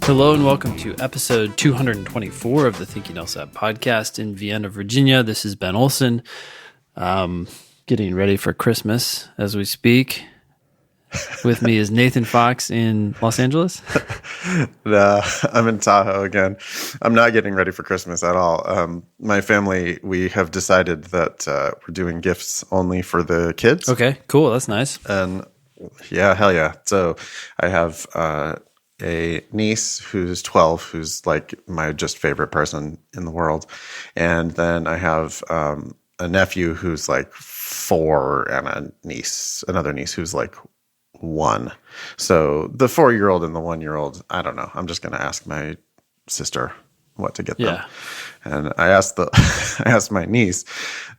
Hello and welcome to episode 224 of the Thinking LSAT podcast in Vienna, Virginia. This is Ben Olson, getting ready for Christmas as we speak. With me is Nathan Fox in Los Angeles. No, I'm in Tahoe again. I'm not getting ready for Christmas at all. My family, we have decided that we're doing gifts only for the kids. Okay, cool. That's nice. And yeah, hell yeah. So I have a niece who's 12, who's like my just favorite person in the world. And then I have a nephew who's like 4 and another niece who's like 1. So the 4-year-old and the 1-year-old, I don't know. I'm just going to ask my sister what to get them. And I asked my niece,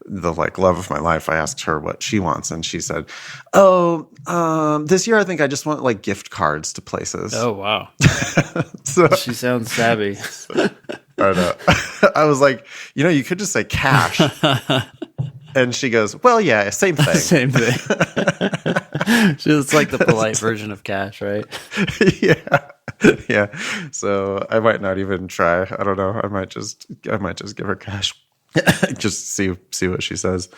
the like love of my life, I asked her what she wants, and she said, this year I think I just want like gift cards to places. Oh, wow. So She sounds savvy. I know. I was like, you could just say cash. And she goes, well, yeah, same thing. Same thing. It's like the polite version of cash, right? Yeah. So I might not even try. I don't know. I might just give her cash. Just see what she says.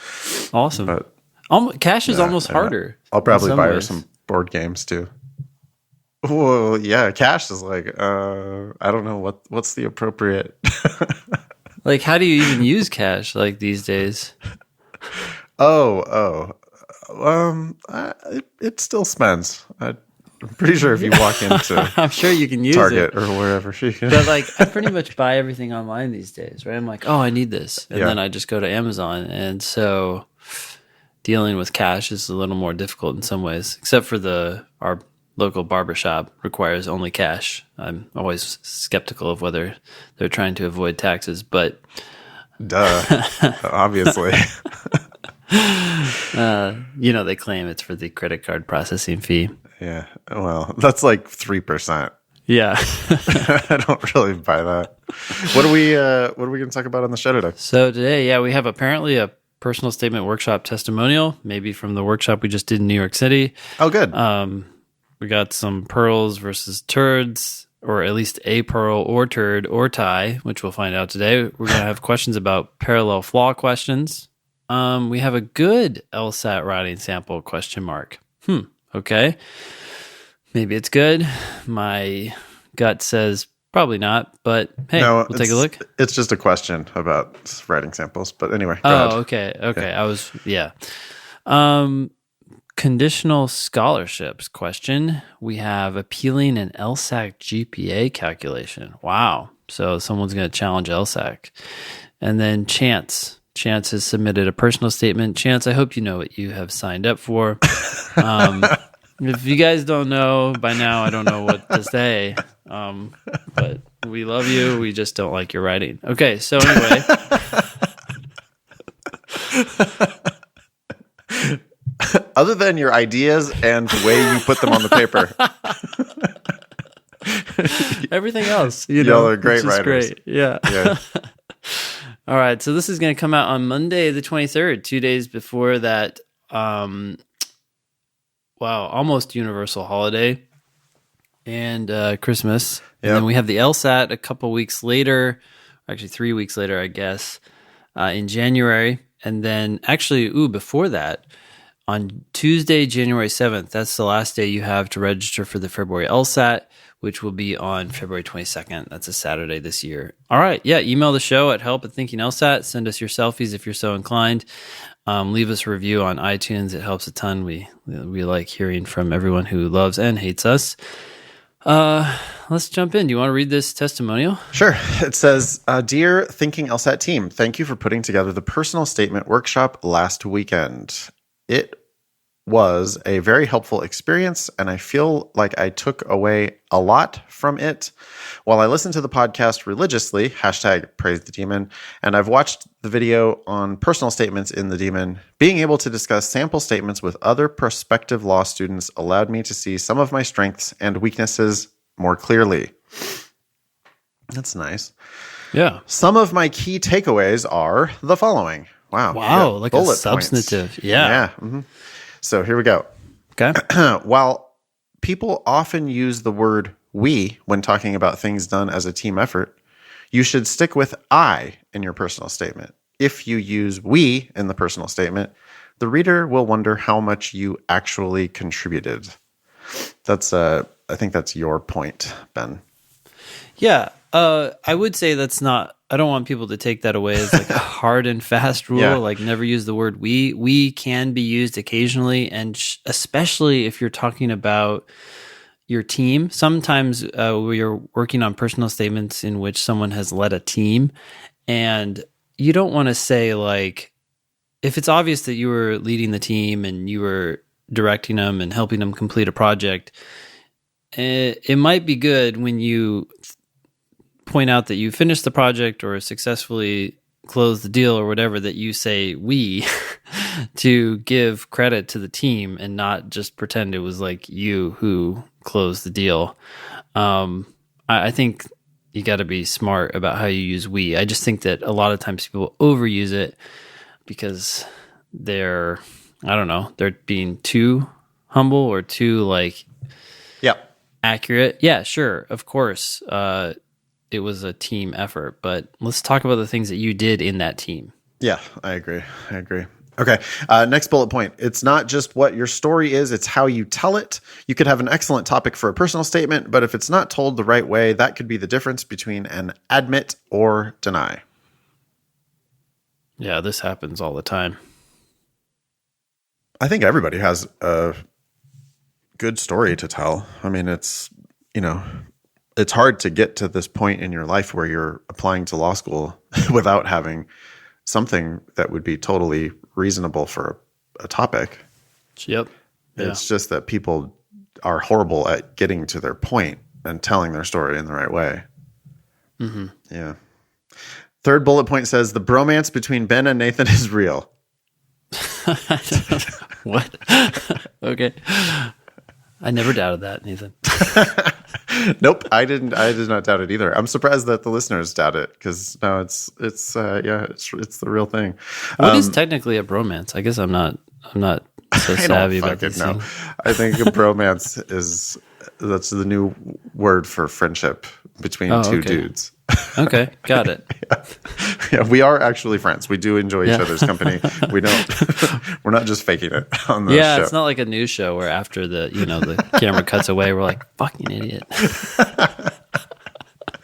Awesome. But cash is almost harder. I'll probably buy her some board games too. Well, yeah, cash is like I don't know what's the appropriate. Like, how do you even use cash like these days? It still spends. I'm pretty sure if you walk into I'm sure you can use Target it. or wherever she can. But like, I pretty much buy everything online these days, right? I'm like, oh, I need this. And then I just go to Amazon. And so dealing with cash is a little more difficult in some ways, except for our local barbershop requires only cash. I'm always skeptical of whether they're trying to avoid taxes, but duh, obviously. they claim it's for the credit card processing fee. Yeah, well, that's like 3%. Yeah. I don't really buy that. What are we going to talk about on the show today? So today, we have apparently a personal statement workshop testimonial, maybe from the workshop we just did in New York City. Oh, good. We got some pearls versus turds, or at least a pearl or turd or tie, which we'll find out today. We're going to have questions about parallel flaw questions. We have a good LSAT writing sample ? Okay. Maybe it's good. My gut says probably not, but hey, we'll take a look. It's just a question about writing samples. But anyway, go ahead. Okay. Yeah. Conditional scholarships question. We have appealing an LSAC GPA calculation. Wow. So someone's going to challenge LSAC. And then Chance. Chance has submitted a personal statement. Chance, I hope you know what you have signed up for. If you guys don't know by now, I don't know what to say. But we love you. We just don't like your writing. Okay, so anyway. Other than your ideas and the way you put them on the paper. Everything else, y'all are great writers. Great. Yeah. All right, so this is going to come out on Monday the 23rd, 2 days before that, almost universal holiday and Christmas. Yep. And then we have the LSAT a couple weeks later, actually 3 weeks later, I guess, in January. And then actually, before that, on Tuesday, January 7th, that's the last day you have to register for the February LSAT, which will be on February 22nd. That's a Saturday this year. All right. Yeah. Email the show at help@thinkinglsat. Send us your selfies if you're so inclined. Leave us a review on iTunes. It helps a ton. We like hearing from everyone who loves and hates us. Let's jump in. Do you want to read this testimonial? Sure. It says, Dear Thinking LSAT team, thank you for putting together the personal statement workshop last weekend. It was a very helpful experience, and I feel like I took away a lot from it. While I listened to the podcast religiously, #PraiseTheDemon, and I've watched the video on personal statements in the Demon, being able to discuss sample statements with other prospective law students allowed me to see some of my strengths and weaknesses more clearly. That's nice. Yeah. Some of my key takeaways are the following. Wow. Like a substantive. Points. Yeah. Mm-hmm. So here we go. Okay. While people often use the word we when talking about things done as a team effort, you should stick with I in your personal statement. If you use we in the personal statement, the reader will wonder how much you actually contributed. I think that's your point, Ben. Yeah. I would say that's not, I don't want people to take that away as like a hard and fast rule, Yeah. like never use the word we. We can be used occasionally, and especially if you're talking about your team. Sometimes we are working on personal statements in which someone has led a team, and you don't want to say like, if it's obvious that you were leading the team and you were directing them and helping them complete a project, it might be good when you point out that you finished the project or successfully closed the deal or whatever, that you say we to give credit to the team and not just pretend it was like you who closed the deal. I think you got to be smart about how you use we. I just think that a lot of times people overuse it because they're being too humble or too like accurate. Yeah, sure. Of course. It was a team effort, but let's talk about the things that you did in that team. Yeah, I agree. Okay. Next bullet point. It's not just what your story is, it's how you tell it. You could have an excellent topic for a personal statement, but if it's not told the right way, that could be the difference between an admit or deny. Yeah, this happens all the time. I think everybody has a good story to tell. I mean, it's hard to get to this point in your life where you're applying to law school without having something that would be totally reasonable for a topic. Yep. Yeah. It's just that people are horrible at getting to their point and telling their story in the right way. Mm-hmm. Yeah. Third bullet point says the bromance between Ben and Nathan is real. What? Okay. I never doubted that, Nathan. Nope, I did not doubt it either. I'm surprised that the listeners doubt it because no, it's the real thing. What is technically a bromance? I guess I'm not so savvy about this. No, I think a bromance that's the new word for friendship between two dudes. Okay, got it. Yeah, we are actually friends. We do enjoy each other's company. We're not just faking it on the show. It's not like a news show where after the camera cuts away, we're like, fucking idiot.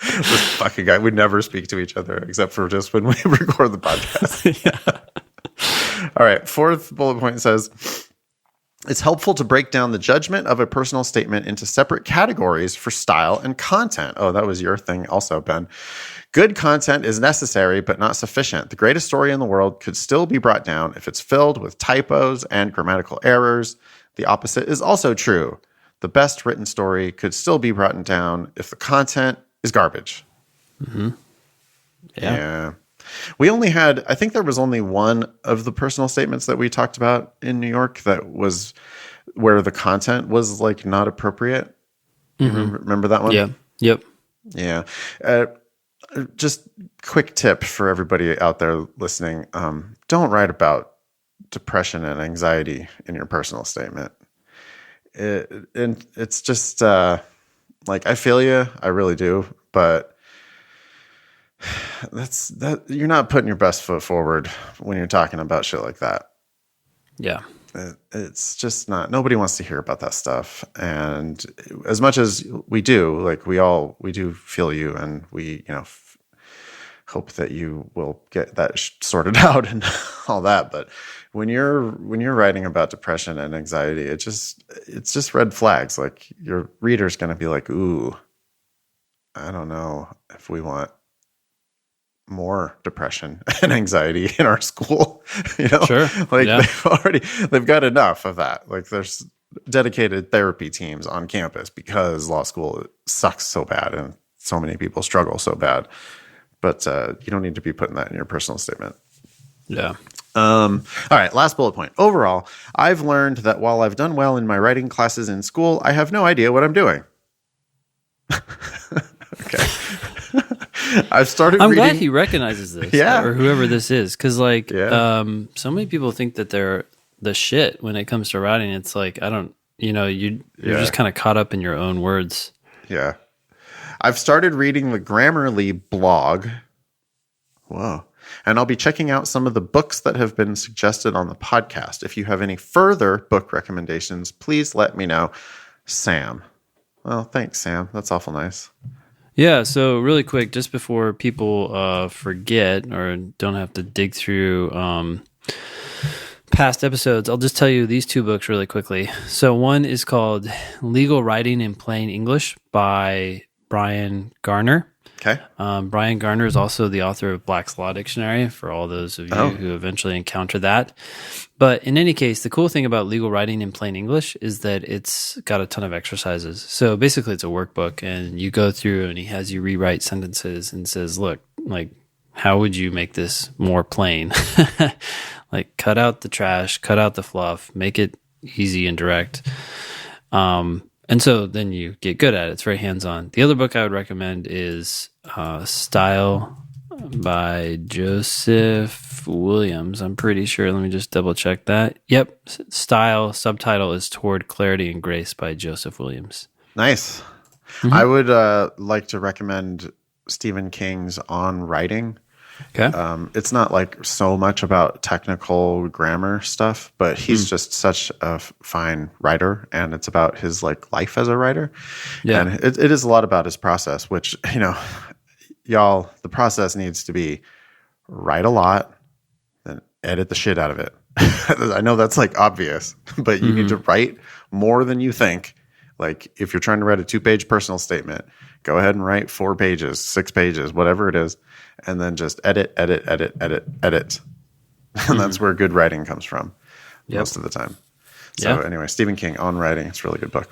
This fucking guy. We never speak to each other except for just when we record the podcast. Yeah. All right. Fourth bullet point says, it's helpful to break down the judgment of a personal statement into separate categories for style and content. Oh, that was your thing also, Ben. Good content is necessary, but not sufficient. The greatest story in the world could still be brought down if it's filled with typos and grammatical errors. The opposite is also true. The best written story could still be brought down if the content is garbage. Mm-hmm. Yeah. We only had, I think there was only one of the personal statements that we talked about in New York that was where the content was like not appropriate. Mm-hmm. Remember that one? Yeah. Yep. Yeah. Just quick tip for everybody out there listening. Don't write about depression and anxiety in your personal statement. It's just like, I feel you. I really do. But you're not putting your best foot forward when you're talking about shit like that. Yeah. It's just not, nobody wants to hear about that stuff. And as much as we do, like we do feel you, and we, hope that you will get that sorted out and all that. But when you're writing about depression and anxiety, it's just red flags. Like your reader's going to be like, ooh, I don't know if we want more depression and anxiety in our school. Sure. Like they've got enough of that. Like there's dedicated therapy teams on campus because law school sucks so bad and so many people struggle so bad. But you don't need to be putting that in your personal statement. Yeah. All right. Last bullet point. Overall, I've learned that while I've done well in my writing classes in school, I have no idea what I'm doing. Okay. I've started I'm reading. glad he recognizes this. Yeah. Or whoever this is. Because, so many people think that they're the shit when it comes to writing. It's like, I don't, you're just kind of caught up in your own words. Yeah. I've started reading the Grammarly blog. Whoa. And I'll be checking out some of the books that have been suggested on the podcast. If you have any further book recommendations, please let me know. Sam. Well, thanks, Sam. That's awful nice. Yeah, so really quick, just before people forget or don't have to dig through past episodes, I'll just tell you these two books really quickly. So one is called Legal Writing in Plain English by Brian Garner. Okay. Brian Garner is also the author of Black's Law Dictionary, for all those of you who eventually encounter that. But in any case, the cool thing about legal writing in plain English is that it's got a ton of exercises. So basically it's a workbook, and you go through and he has you rewrite sentences and says, look, like, how would you make this more plain? Like, cut out the trash, cut out the fluff, make it easy and direct. And so then you get good at it. It's very hands-on. The other book I would recommend is Style by Joseph Williams. I'm pretty sure. Let me just double check that. Yep. Style, subtitle is Toward Clarity and Grace by Joseph Williams. Nice. Mm-hmm. I would like to recommend Stephen King's On Writing. Okay. It's not like so much about technical grammar stuff, but he's just such a fine writer, and it's about his like life as a writer. Yeah. And it is a lot about his process, which, you know, y'all, the process needs to be write a lot, then edit the shit out of it. I know that's like obvious, but you need to write more than you think. Like if you're trying to write a 2-page personal statement, go ahead and write 4 pages, 6 pages, whatever it is. And then just edit. And that's where good writing comes from most of the time. So anyway, Stephen King, On Writing. It's a really good book.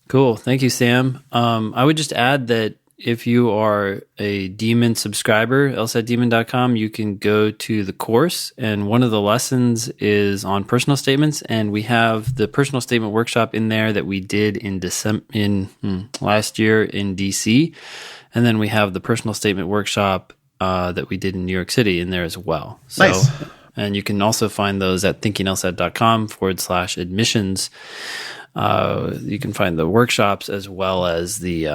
Cool. Thank you, Sam. I would just add that if you are a Demon subscriber, lsatdemon.com, you can go to the course. And one of the lessons is on personal statements. And we have the personal statement workshop in there that we did in last year in DC. And then we have the personal statement workshop that we did in New York City in there as well. So, nice. And you can also find those at thinkinglsat.com/admissions. You can find the workshops as well as the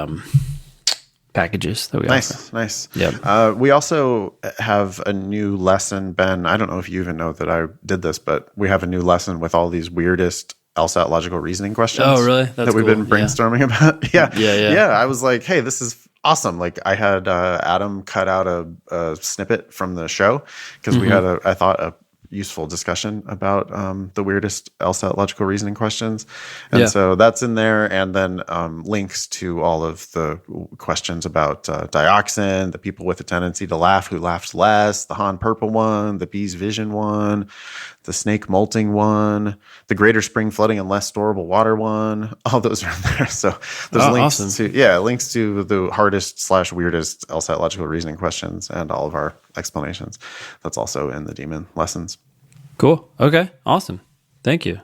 packages that we offer. Nice. Yeah. We also have a new lesson, Ben. I don't know if you even know that I did this, but we have a new lesson with all these weirdest LSAT logical reasoning questions. Oh, really? That's that we've been brainstorming about. Yeah. I was like, hey, this is awesome. Like I had Adam cut out a snippet from the show because we had I thought a useful discussion about the weirdest LSAT logical reasoning questions. And so that's in there. And then links to all of the questions about dioxin, the people with a tendency to laugh who laughs less, the Han purple one, the bees vision one, the snake molting one, the greater spring flooding and less storable water one. All those are in there. So there's links links to the hardest/weirdest LSAT logical reasoning questions and all of our explanations. That's also in the Demon lessons. Cool. Okay. Awesome. Thank you.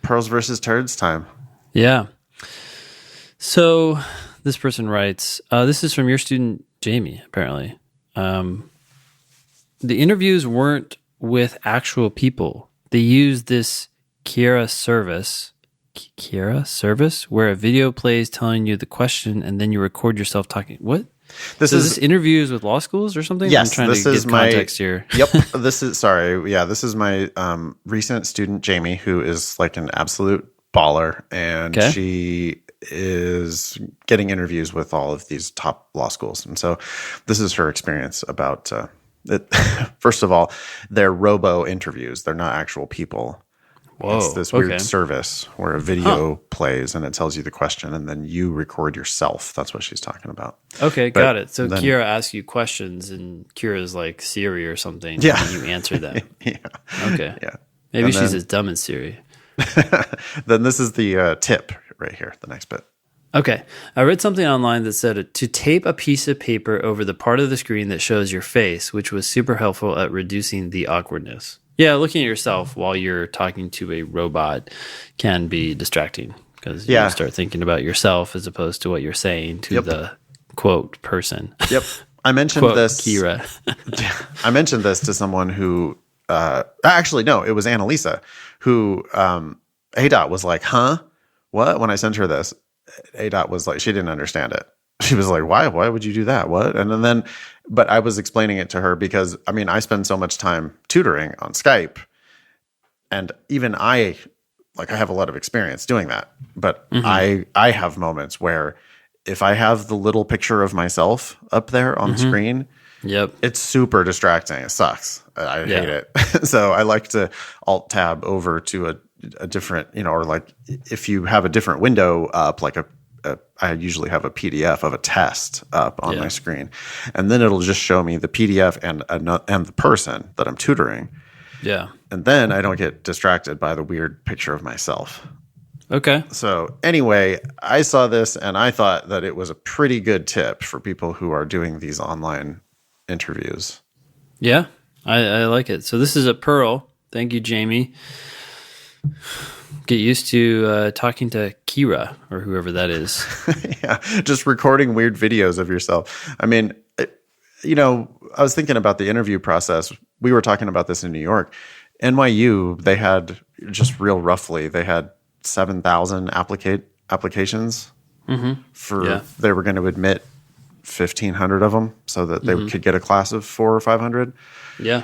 Pearls versus turds time. Yeah. So this person writes, this is from your student, Jamie, apparently. The interviews weren't with actual people. They used this Kira service where a video plays telling you the question and then you record yourself talking. What? This interviews with law schools or something? Yes, I'm trying to get context here. Yep. This is my recent student, Jamie, who is like an absolute baller. And she is getting interviews with all of these top law schools. And so this is her experience about it. First of all, they're robo interviews. They're not actual people. Whoa, it's this weird service where a video plays and it tells you the question and then you record yourself. That's what she's talking about. Okay, got it. So then, Kira asks you questions and Kira's like Siri or something. Yeah. And you answer them. Yeah. Okay. Yeah. Maybe she's as dumb as Siri. Then this is the tip right here, the next bit. Okay. I read something online that said to tape a piece of paper over the part of the screen that shows your face, which was super helpful at reducing the awkwardness. Yeah, looking at yourself while you're talking to a robot can be distracting because you start thinking about yourself as opposed to what you're saying to the quote person. Yep. I mentioned quote, this. Kira. I mentioned this to someone who, actually, no, it was Annalisa who, ADOT was like, huh? What? When I sent her this, ADOT was like, she didn't understand it. She was like, why would you do that? What? And then, but I was explaining it to her because, I mean, I spend so much time tutoring on Skype, and even I have a lot of experience doing that, but I have moments where if I have the little picture of myself up there on the screen, it's super distracting. It sucks. I hate it. So I like to alt tab over to a different, or like if you have a different window up, like I usually have a PDF of a test up on my screen, and then it'll just show me the PDF and the person that I'm tutoring. Yeah. And then I don't get distracted by the weird picture of myself. Okay. So anyway, I saw this and I thought that it was a pretty good tip for people who are doing these online interviews. Yeah, I like it. So this is a Pearl. Thank you, Jamie. Get used to talking to Kira or whoever that is. Yeah, just recording weird videos of yourself. I mean, I was thinking about the interview process. We were talking about this in New York. NYU, they had, just real roughly, they had 7,000 applications for, they were going to admit 1,500 of them so that they could get a class of 400 or 500. Yeah.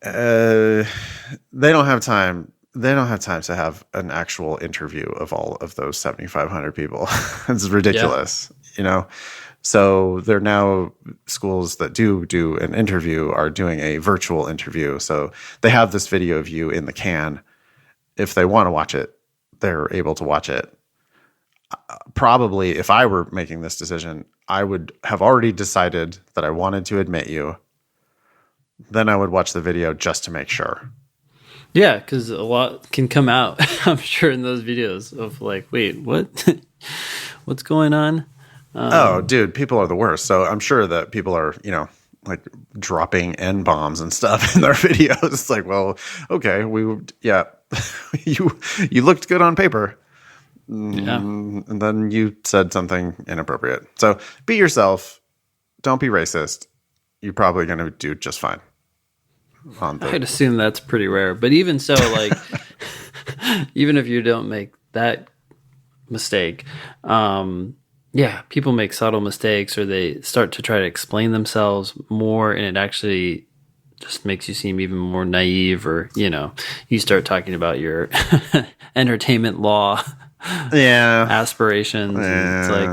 They don't have time. They don't have time to have an actual interview of all of those 7,500 people. It's ridiculous, So they're now, schools that do an interview are doing a virtual interview. So they have this video of you in the can. If they want to watch it, they're able to watch it. Probably, if I were making this decision, I would have already decided that I wanted to admit you. Then I would watch the video just to make sure. Yeah, because a lot can come out, I'm sure, in those videos of like, wait, what? What's going on? Oh, dude, people are the worst. So I'm sure that people are, like dropping N-bombs and stuff in their videos. It's like, well, okay, you looked good on paper. Yeah. And then you said something inappropriate. So be yourself. Don't be racist. You're probably going to do just fine. I'd assume that's pretty rare. But even so, like, even if you don't make that mistake, people make subtle mistakes or they start to try to explain themselves more, and it actually just makes you seem even more naive, or, you start talking about your entertainment law aspirations. And it's like,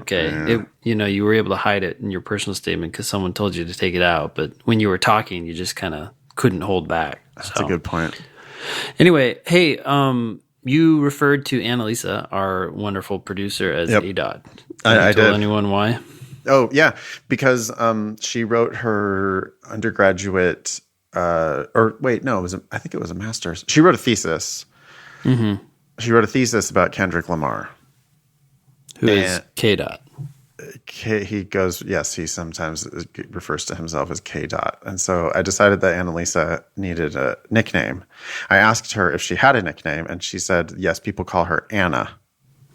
okay. You were able to hide it in your personal statement because someone told you to take it out. But when you were talking, you just kind of couldn't hold back. That's a good point. Anyway, hey, you referred to Annalisa, our wonderful producer, as ADOT. I tell did. Anyone why? Oh, yeah, because she wrote her undergraduate, I think it was a master's. She wrote a thesis. Mm-hmm. She wrote a thesis about Kendrick Lamar. Who is KDOT. He sometimes refers to himself as KDOT. And so I decided that Annalisa needed a nickname. I asked her if she had a nickname, and she said, yes, people call her Anna.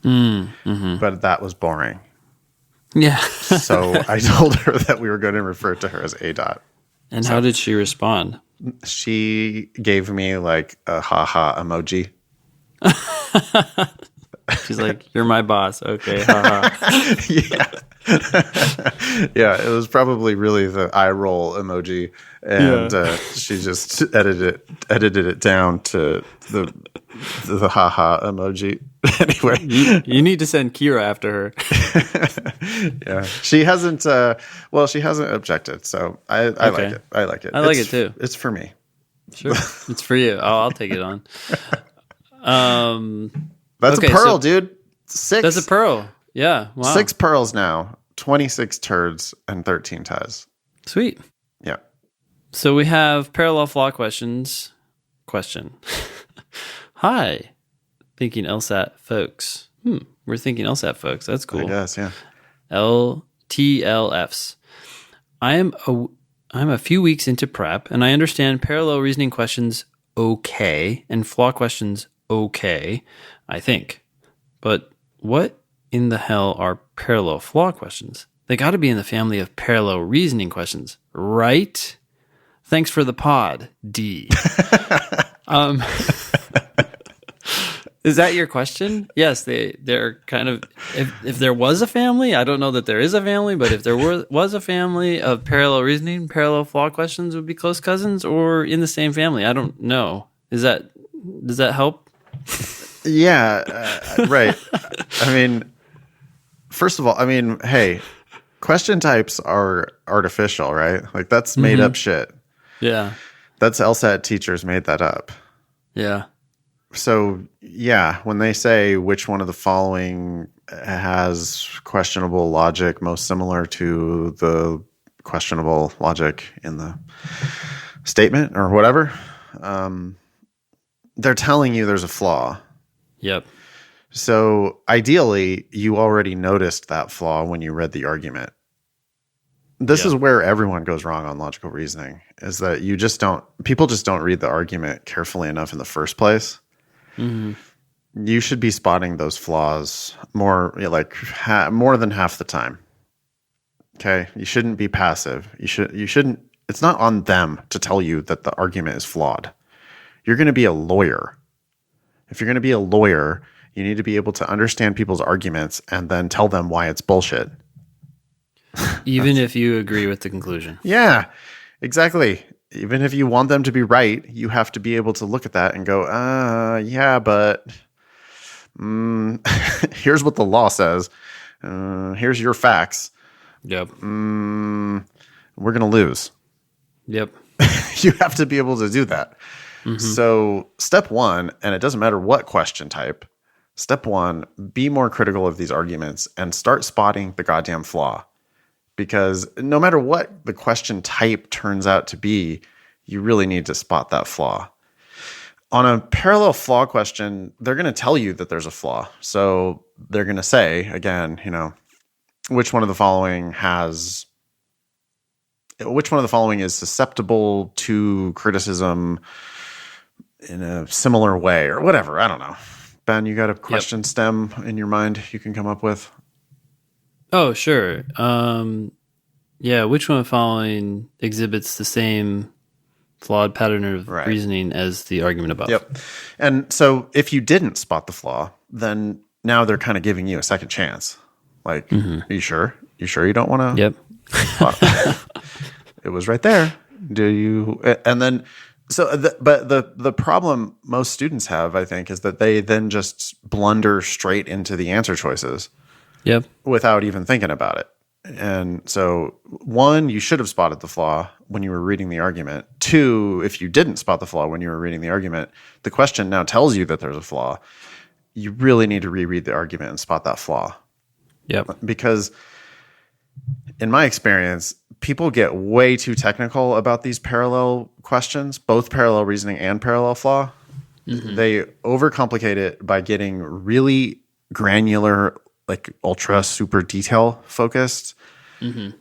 But that was boring. Yeah. So I told her that we were going to refer to her as ADOT. And how did she respond? She gave me like a ha-ha emoji. She's like, you're my boss. Okay, haha. Yeah. Yeah, it was probably really the eye roll emoji. And she just edited it down to the haha emoji. Anyway. You need to send Kira after her. Yeah. She hasn't objected, so I like it. I like it. I like it too. It's for me. Sure. It's for you. I'll take it on. That's a pearl, dude. 6. That's a pearl. Yeah. Wow. 6 pearls now. 26 turds and 13 ties. Sweet. Yeah. So we have parallel flaw questions. Hi. Thinking LSAT folks. We're thinking LSAT folks. That's cool. I guess, yeah. LTLFs. I'm a few weeks into prep, and I understand parallel reasoning questions okay and flaw questions okay, I think. But what in the hell are parallel flaw questions? They got to be in the family of parallel reasoning questions, right? Thanks for the pod, D. Is that your question? Yes, they're kind of, if there was a family, I don't know that there is a family, but if there was a family of parallel reasoning, parallel flaw questions would be close cousins or in the same family. I don't know. Does that help? Yeah, right. I mean, first of all, I mean, hey, question types are artificial, right? Like that's made up shit. Yeah. That's LSAT teachers made that up. Yeah. So, yeah, when they say which one of the following has questionable logic most similar to the questionable logic in the statement or whatever, they're telling you there's a flaw. Yep. So, ideally, you already noticed that flaw when you read the argument. This is where everyone goes wrong on logical reasoning, is that people just don't read the argument carefully enough in the first place. Mm-hmm. You should be spotting those flaws more than half the time. Okay, you shouldn't be passive. You shouldn't. It's not on them to tell you that the argument is flawed. You're going to be a lawyer. If you're going to be a lawyer, you need to be able to understand people's arguments and then tell them why it's bullshit. Even if you agree with the conclusion. Yeah, exactly. Even if you want them to be right, you have to be able to look at that and go, yeah, but here's what the law says. Here's your facts. Yep. We're going to lose. Yep. You have to be able to do that. Mm-hmm. So step one, and it doesn't matter what question type, step one, be more critical of these arguments and start spotting the goddamn flaw. Because no matter what the question type turns out to be, you really need to spot that flaw. On a parallel flaw question, they're going to tell you that there's a flaw. So they're going to say, again, which one of the following is susceptible to criticism in a similar way or whatever. I don't know. Ben, you got a question stem in your mind you can come up with? Oh, sure. Yeah, which one of the following exhibits the same flawed pattern of reasoning as the argument above? Yep. And so if you didn't spot the flaw, then now they're kind of giving you a second chance. Like, Are you sure? You sure you don't want to? Yep. It was right there. Do you? And then, but the problem most students have, I think, is that they then just blunder straight into the answer choices. Yep. Without even thinking about it. And so, one, you should have spotted the flaw when you were reading the argument. Two, if you didn't spot the flaw when you were reading the argument, the question now tells you that there's a flaw. You really need to reread the argument and spot that flaw. Yep. Because in my experience, people get way too technical about these parallel questions, both parallel reasoning and parallel flaw. Mm-hmm. They overcomplicate it by getting really granular, like ultra super detail focused,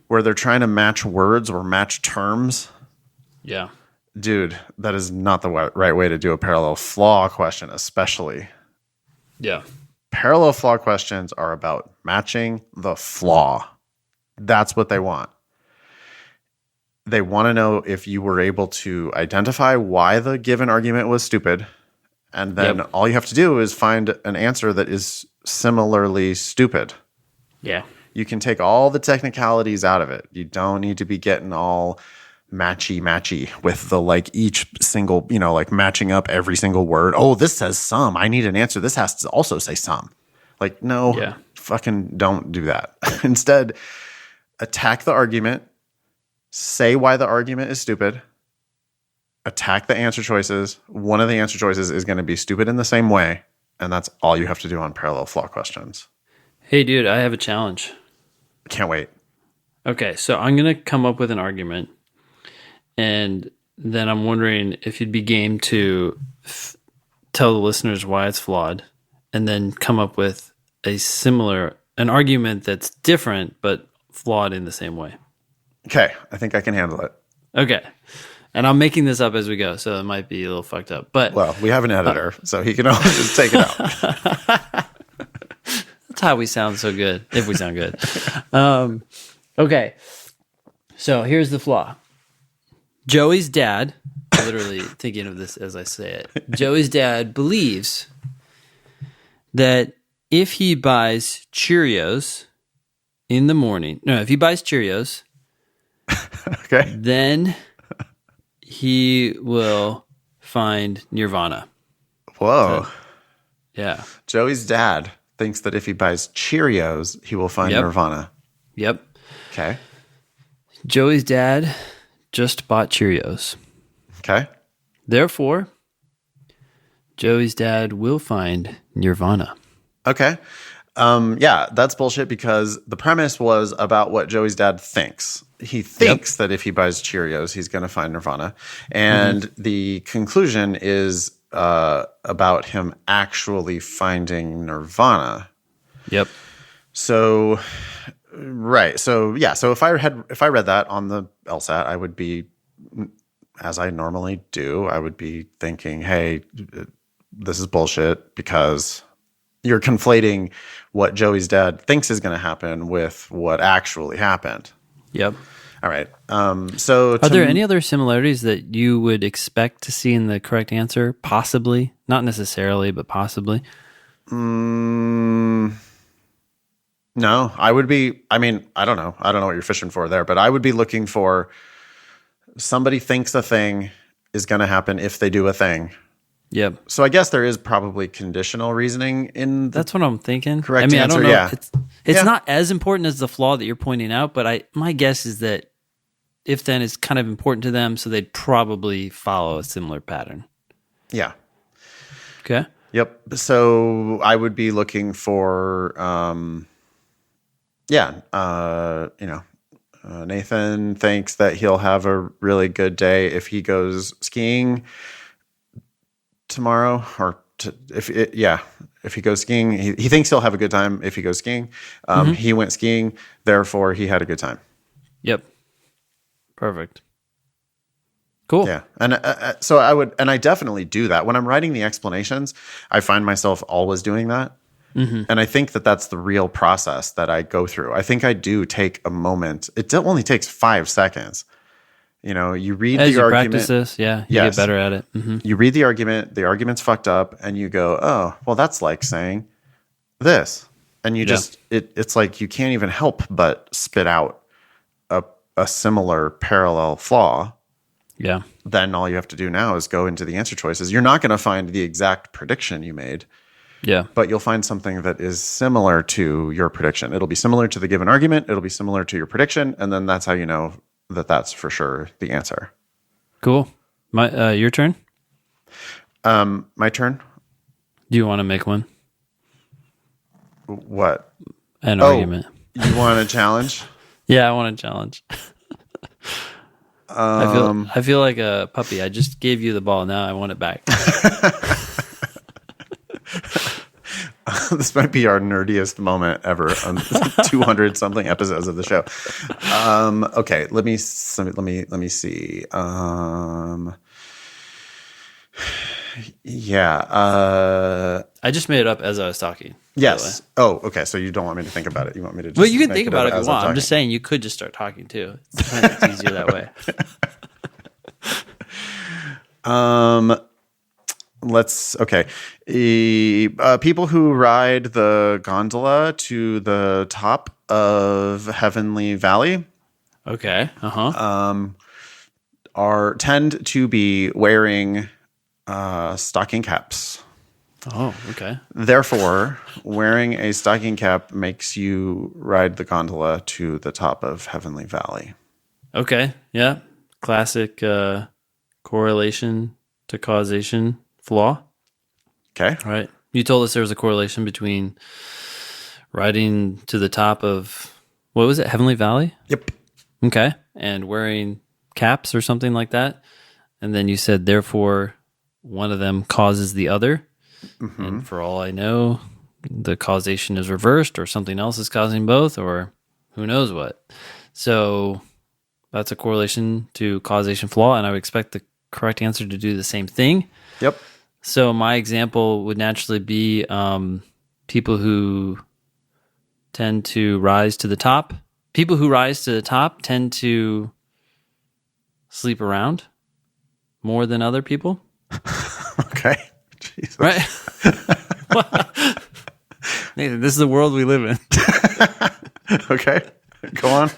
where they're trying to match words or match terms. Yeah. Dude, that is not the right way to do a parallel flaw question, especially. Yeah. Parallel flaw questions are about matching the flaw. That's what they want. They want to know if you were able to identify why the given argument was stupid. And then all you have to do is find an answer that is similarly stupid. Yeah. You can take all the technicalities out of it. You don't need to be getting all matchy with the each single, matching up every single word. Oh, this says some. I need an answer. This has to also say some. No, fucking don't do that. Instead, attack the argument, say why the argument is stupid, attack the answer choices. One of the answer choices is going to be stupid in the same way. And that's all you have to do on parallel flaw questions. Hey, dude, I have a challenge. Can't wait. Okay, so I'm going to come up with an argument. And then I'm wondering if you'd be game to tell the listeners why it's flawed. And then come up with an argument that's different, but flawed in the same way. Okay, I think I can handle it. Okay. And I'm making this up as we go, so it might be a little fucked up. But we have an editor, so he can always just take it out. That's how we sound so good, if we sound good. Okay, so here's the flaw. Joey's dad, literally thinking of this as I say it, Joey's dad believes that if he buys Cheerios in the morning, if he buys Cheerios, Okay. then he will find Nirvana. Whoa. So, yeah. Joey's dad thinks that if he buys Cheerios, he will find Nirvana. Yep. Okay. Joey's dad just bought Cheerios. Okay. Therefore, Joey's dad will find Nirvana. Okay. Yeah, that's bullshit because the premise was about what Joey's dad thinks. He thinks that if he buys Cheerios, he's going to find Nirvana. And the conclusion is about him actually finding Nirvana. Yep. So, right. So, yeah. So if I read that on the LSAT, I would be, as I normally do, I would be thinking, hey, this is bullshit because you're conflating what Joey's dad thinks is going to happen with what actually happened. Yep. All right. So are there any other similarities that you would expect to see in the correct answer? Possibly. Not necessarily, but possibly. No, I would be, I mean, I don't know. I don't know what you're fishing for there, but I would be looking for somebody thinks a thing is going to happen if they do a thing. Yep. So I guess there is probably conditional reasoning in that's what I'm thinking. Correct answer, I don't know. yeah. It's not as important as the flaw that you're pointing out, but my guess is that if then is kind of important to them, so they'd probably follow a similar pattern. Yeah. Okay. Yep. So I would be looking for, Nathan thinks that he'll have a really good day if he goes skiing tomorrow, or if he goes skiing, he thinks he'll have a good time if he goes skiing. He went skiing, therefore he had a good time. Yep. Perfect. Cool. Yeah. And so I definitely do that when I'm writing the explanations. I find myself always doing that. And I think that that's the real process that I go through. I think I do take a moment. It only takes 5 seconds. You read as the you argument. Practice this, you get better at it. You read the argument's fucked up, and you go, oh, well, that's like saying this. And you just, it's like you can't even help but spit out a similar parallel flaw. Yeah. Then all you have to do now is go into the answer choices. You're not going to find the exact prediction you made. Yeah. But you'll find something that is similar to your prediction. It'll be similar to the given argument. It'll be similar to your prediction. And then that's how you know that that's for sure the answer. Cool. Your turn? My turn? Do you want to make one? What? An argument. You want a challenge? Yeah, I want a challenge. I feel like a puppy. I just gave you the ball. Now I want it back. This might be our nerdiest moment ever on 200 something episodes of the show. Okay, let me see. I just made it up as I was talking. Yes. Oh, okay. So you don't want me to think about it. You want me to just well, you can make think it about up it if as you want. I'm I'm just saying you could just start talking too. It's easier that way. People who ride the gondola to the top of Heavenly Valley. Okay. Tend to be wearing stocking caps. Oh, okay. Therefore, wearing a stocking cap makes you ride the gondola to the top of Heavenly Valley. Okay. Yeah. Classic correlation to causation flaw. Okay. All right. You told us there was a correlation between riding to the top of, what was it, Heavenly Valley? Yep. Okay. And wearing caps or something like that. And then you said, therefore, one of them causes the other. Mm-hmm. And for all I know, the causation is reversed or something else is causing both or who knows what. So that's a correlation to causation flaw. And I would expect the correct answer to do the same thing. Yep. So my example would naturally be people who tend to rise to the top. People who rise to the top tend to sleep around more than other people. Okay. Jesus. Right? This is the world we live in. Okay, go on.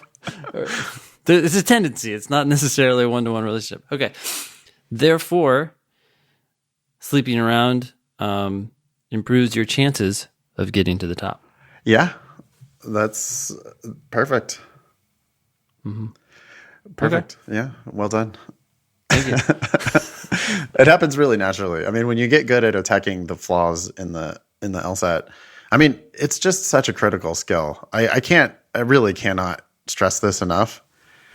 It's a tendency. It's not necessarily a one-to-one relationship. Okay. Therefore, sleeping around improves your chances of getting to the top. Yeah, that's perfect. Mm-hmm. Perfect. Okay. Yeah, well done. Thank you. It happens really naturally. I mean, when you get good at attacking the flaws in the LSAT, I mean, it's just such a critical skill. I really cannot stress this enough.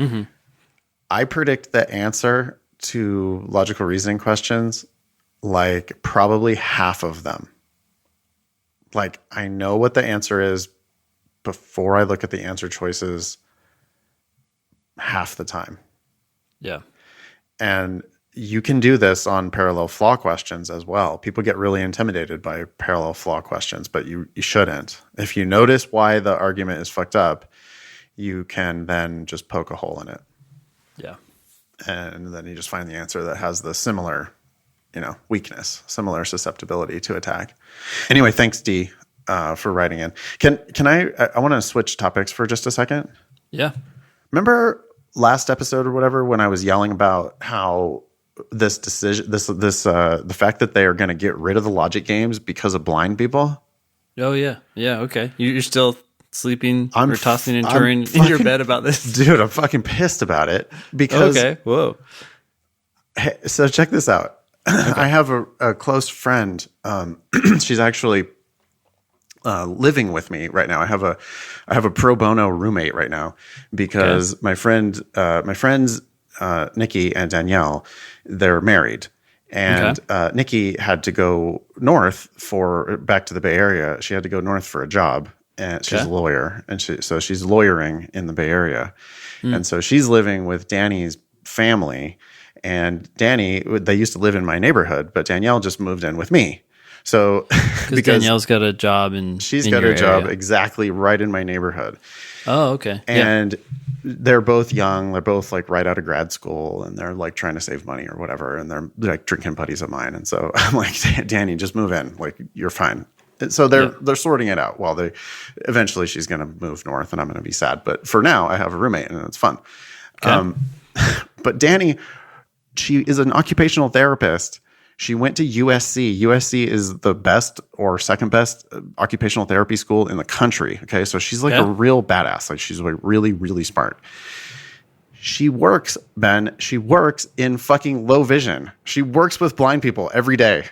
Mm-hmm. I predict the answer to logical reasoning questions, like probably half of them. Like, I know what the answer is before I look at the answer choices half the time. Yeah. And you can do this on parallel flaw questions as well. People get really intimidated by parallel flaw questions, but you shouldn't. If you notice why the argument is fucked up, you can then just poke a hole in it. Yeah. And then you just find the answer that has the similar, weakness, similar susceptibility to attack. Anyway, thanks, D, for writing in. Can I want to switch topics for just a second? Yeah. Remember last episode or whatever when I was yelling about how this decision, the fact that they are going to get rid of the logic games because of blind people? Oh yeah, yeah. Okay, you're still sleeping or tossing and turning in your bed about this, dude. I'm fucking pissed about it because. Okay, whoa. Hey, so check this out. Okay. I have a close friend. She's actually living with me right now. I have a pro bono roommate right now because my friends Nikki and Danielle, they're married, and Nikki had to go north back to the Bay Area. She had to go north for a job, and she's a lawyer, and so she's lawyering in the Bay Area, and so she's living with Danny's family. And Danny, they used to live in my neighborhood, but Danielle just moved in with me. So because Danielle's got a job she's got a job exactly right in my neighborhood. Oh, okay. And they're both young. They're both like right out of grad school, and they're like trying to save money or whatever. And they're like drinking buddies of mine. And so I'm like, Danny, just move in. Like, you're fine. And so they're sorting it out while eventually she's going to move north, and I'm going to be sad. But for now, I have a roommate, and it's fun. Okay. But Danny, she is an occupational therapist. She went to USC. USC is the best or second best occupational therapy school in the country. Okay. So she's like a real badass. Like, she's like really, really smart. She works, Ben. She works in fucking low vision. She works with blind people every day.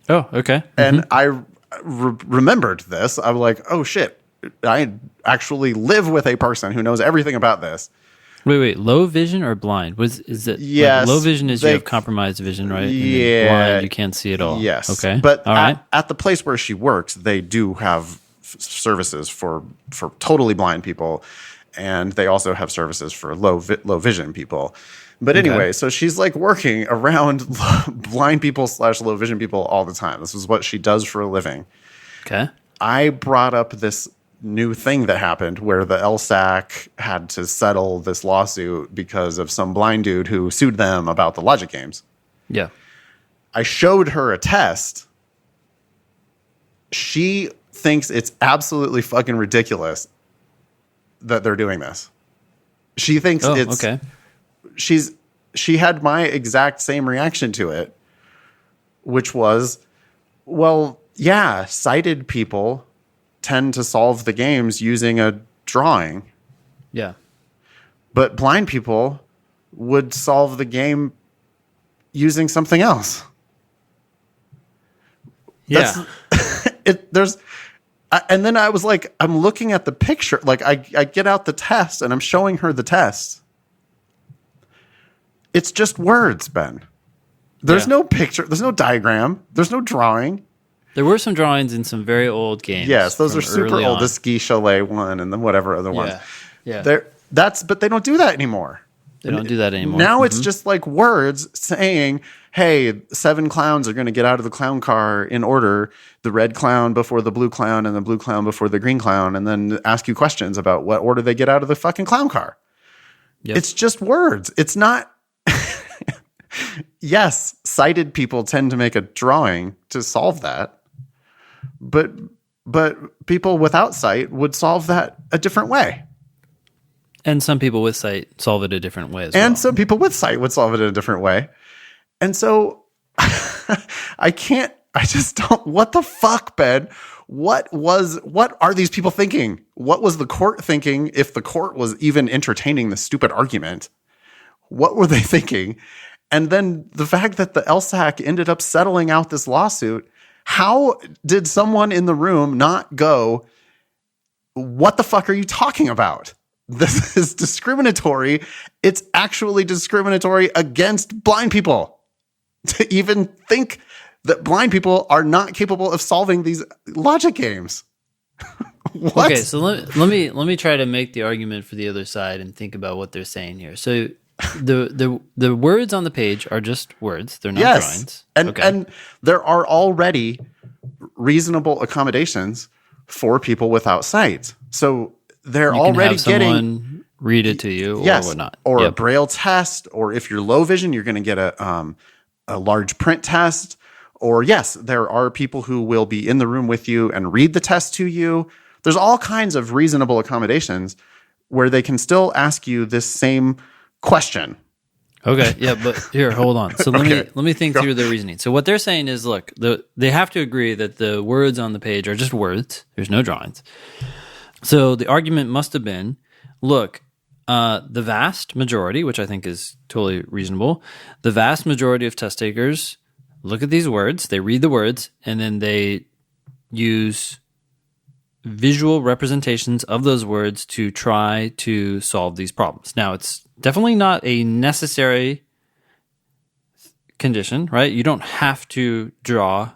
Oh, okay. And I remembered this. I was like, oh shit. I actually live with a person who knows everything about this. Wait, low vision or blind? Is it? Yes. Low vision is you have compromised vision, right? Yeah. And blind, you can't see at all. Yes. Okay. But all right. At the place where she works, they do have services for totally blind people, and they also have services for low vision people. But anyway, so she's like working around blind people / low vision people all the time. This is what she does for a living. Okay. I brought up this new thing that happened where the LSAC had to settle this lawsuit because of some blind dude who sued them about the logic games. Yeah. I showed her a test. She thinks it's absolutely fucking ridiculous that they're doing this. She thinks okay. She had my exact same reaction to it, which was, well, yeah, sighted people tend to solve the games using a drawing. Yeah. But blind people would solve the game using something else. Yeah. And then I was like, I'm looking at the picture. Like, I get out the test and I'm showing her the test. It's just words, Ben. There's no picture. There's no diagram. There's no drawing. There were some drawings in some very old games. Yes, those are super old. The Ski Chalet one and then whatever other ones. Yeah. But they don't do that anymore. They don't do that anymore. Now it's just like words saying, hey, 7 clowns are going to get out of the clown car in order, the red clown before the blue clown and the blue clown before the green clown, and then ask you questions about what order they get out of the fucking clown car. Yep. It's just words. It's not. Yes, sighted people tend to make a drawing to solve that. But but people without sight would solve that a different way. And some people with sight solve it a different way as well. And some people with sight would solve it in a different way. And so I just don't, what the fuck, Ben? What are these people thinking? What was the court thinking if the court was even entertaining the stupid argument? What were they thinking? And then the fact that the LSAC ended up settling out this lawsuit, how did someone in the room not go, what the fuck are you talking about? This is discriminatory. It's actually discriminatory against blind people. To even think that blind people are not capable of solving these logic games. What? Okay, so let me try to make the argument for the other side and think about what they're saying here. So the words on the page are just words. They're not drawings. And there are already reasonable accommodations for people without sight. So they're already getting read it to you or whatnot. Or a Braille test, or if you're low vision, you're going to get a large print test. Or yes, there are people who will be in the room with you and read the test to you. There's all kinds of reasonable accommodations where they can still ask you this same question. Okay, yeah, but here, hold on. So let me think through the reasoning. So what they're saying is, look, they have to agree that the words on the page are just words. There's no drawings. So the argument must have been, look, the vast majority, which I think is totally reasonable, the vast majority of test takers look at these words, they read the words, and then they use visual representations of those words to try to solve these problems. Now, it's definitely not a necessary condition, right? You don't have to draw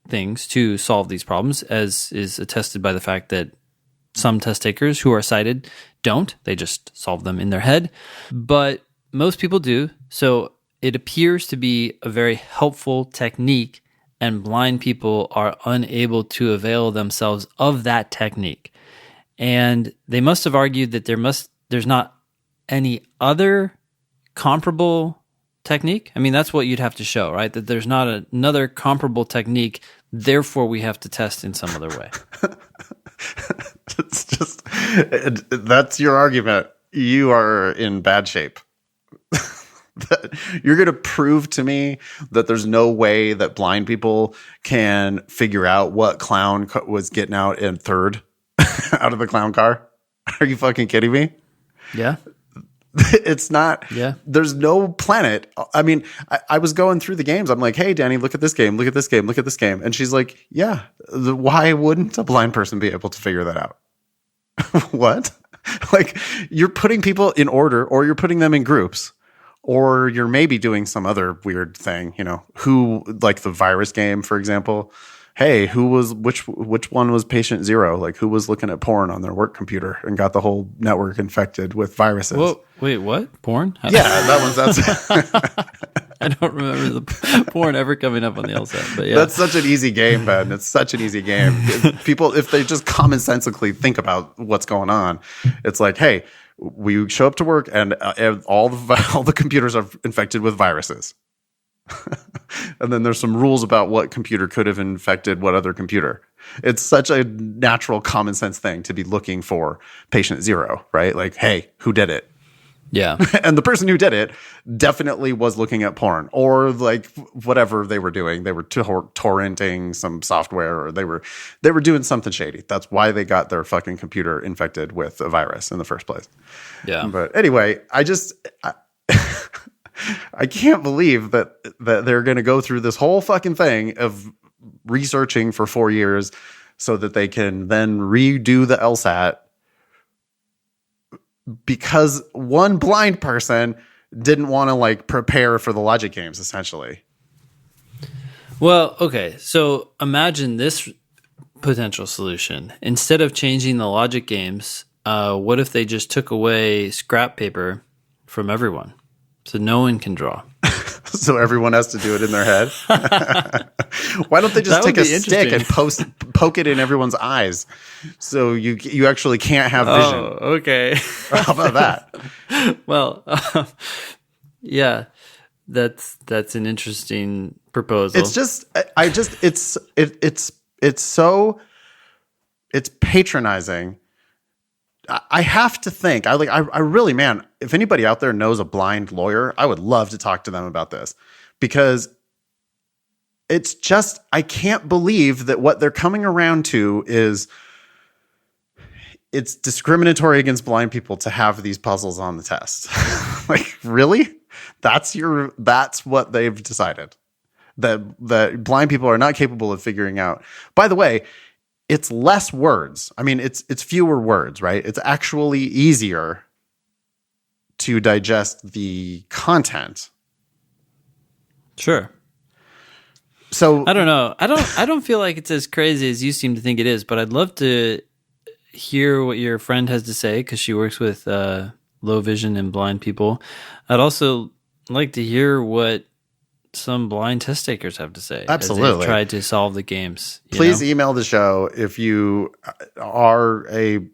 things to solve these problems, as is attested by the fact that some test takers who are sighted don't. They just solve them in their head. But most people do. So it appears to be a very helpful technique, and blind people are unable to avail themselves of that technique. And they must have argued that there's not any other comparable technique. I mean, that's what you'd have to show, right? That there's not another comparable technique, therefore we have to test in some other way. It's just, that's your argument. You are in bad shape. You're going to prove to me that there's no way that blind people can figure out what clown was getting out in third out of the clown car? Are you fucking kidding me? Yeah. It's not. Yeah. There's no planet. I mean, I was going through the games. I'm like, hey, Danny, look at this game. Look at this game. Look at this game. And she's like, yeah, why wouldn't a blind person be able to figure that out? What? Like, you're putting people in order, or you're putting them in groups, or you're maybe doing some other weird thing, who, like the virus game, for example. Hey, which one was patient zero? Like, who was looking at porn on their work computer and got the whole network infected with viruses? Whoa, wait, what? Porn? Yeah, that's I don't remember the porn ever coming up on the LSAT, but yeah. That's such an easy game, Ben. It's such an easy game. People, if they just commonsensically think about what's going on, it's like, hey, we show up to work and all the computers are infected with viruses. And then there's some rules about what computer could have infected what other computer. It's such a natural common sense thing to be looking for patient zero, right? Like, hey, who did it? Yeah. And the person who did it definitely was looking at porn, or like whatever they were doing. They were torrenting some software, or they were doing something shady. That's why they got their fucking computer infected with a virus in the first place. Yeah. But anyway, I can't believe that they're going to go through this whole fucking thing of researching for 4 years so that they can then redo the LSAT because one blind person didn't want to like prepare for the logic games, essentially. Well, okay. So imagine this potential solution. Instead of changing the logic games, what if they just took away scrap paper from everyone? So no one can draw. So everyone has to do it in their head. Why don't they just take a stick and poke it in everyone's eyes, so you actually can't have vision? Oh, okay. How about that? Well, yeah, that's an interesting proposal. It's just it's so It's patronizing. I have to think. I really, man, if anybody out there knows a blind lawyer, I would love to talk to them about this, because it's just, I can't believe that what they're coming around to is it's discriminatory against blind people to have these puzzles on the test. Like, really? That's what they've decided, that blind people are not capable of figuring out. By the way, it's less words. I mean, it's fewer words, right? It's actually easier to digest the content. Sure. So I don't know. I don't feel like it's as crazy as you seem to think it is, but I'd love to hear what your friend has to say, because she works with low vision and blind people. I'd also like to hear what some blind test takers have to say. Absolutely. As they've tried to solve the games. Please email the show if you are a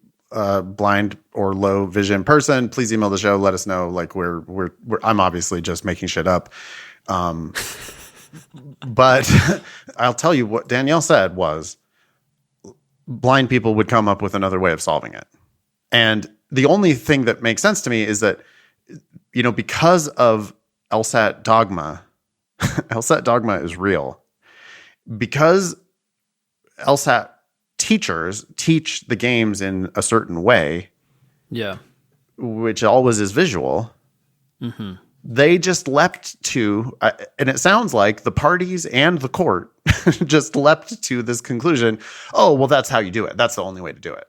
blind or low vision person. Please email the show. Let us know. Like, I'm obviously just making shit up. But I'll tell you what Danielle said was blind people would come up with another way of solving it. And the only thing that makes sense to me is that, because of LSAT dogma, LSAT dogma is real. Because LSAT teachers teach the games in a certain way, which always is visual, they just leapt to, and it sounds like the parties and the court just leapt to this conclusion, oh, well, that's how you do it. That's the only way to do it.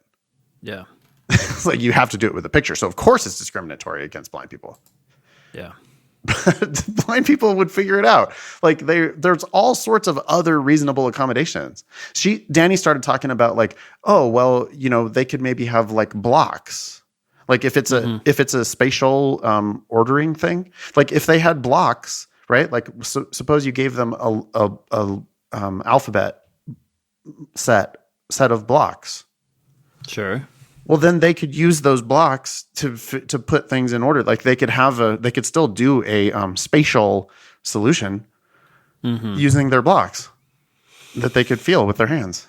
Yeah. It's like you have to do it with a picture. So, of course, it's discriminatory against blind people. Yeah. But blind people would figure it out. Like, there's all sorts of other reasonable accommodations. Danny started talking about, like, oh, well, they could maybe have like blocks. Like, if it's a spatial ordering thing, like if they had blocks, right? Like, suppose you gave them a alphabet set of blocks. Sure. Well, then they could use those blocks to put things in order. Like, they could still do a spatial solution using their blocks that they could feel with their hands.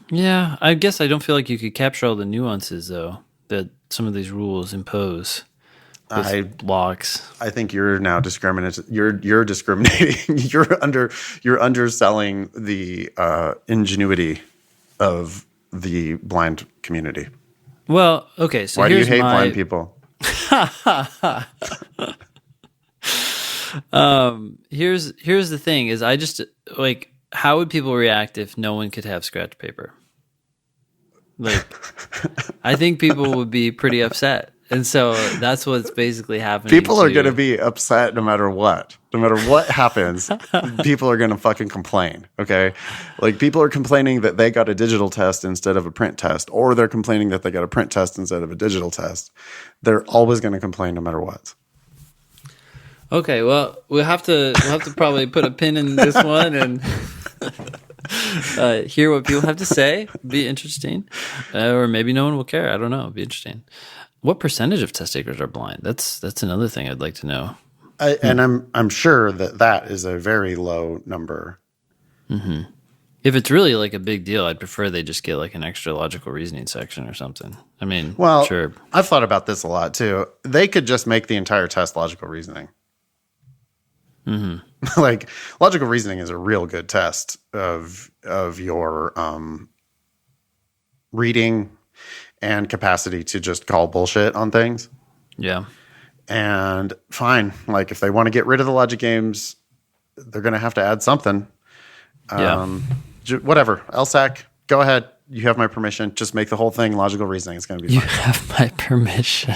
Yeah, I guess I don't feel like you could capture all the nuances, though, that some of these rules impose with blocks. I think you're now discriminating. You're discriminating. You're underselling the ingenuity of the blind community. Well, okay, so why do you hate blind people? Here's the thing: is I just like, how would people react if no one could have scratch paper? Like, I think people would be pretty upset, and so that's what's basically happening. People are going to be upset no matter what. No matter what happens, people are going to fucking complain, okay? Like, people are complaining that they got a digital test instead of a print test, or they're complaining that they got a print test instead of a digital test. They're always going to complain no matter what. Okay, well, we'll have to probably put a pin in this one and hear what people have to say. Be interesting. Or maybe no one will care. I don't know. Be interesting. What percentage of test takers are blind? That's another thing I'd like to know. And I'm sure that is a very low number. Mm-hmm. If it's really like a big deal, I'd prefer they just get like an extra logical reasoning section or something. I mean, well, sure. I've thought about this a lot too. They could just make the entire test logical reasoning. Mm-hmm. Like, logical reasoning is a real good test of your reading and capacity to just call bullshit on things. Yeah. And fine, like, if they want to get rid of the logic games, they're going to have to add something. Whatever. LSAC, go ahead. You have my permission. Just make the whole thing logical reasoning. It's going to be fine. You have my permission.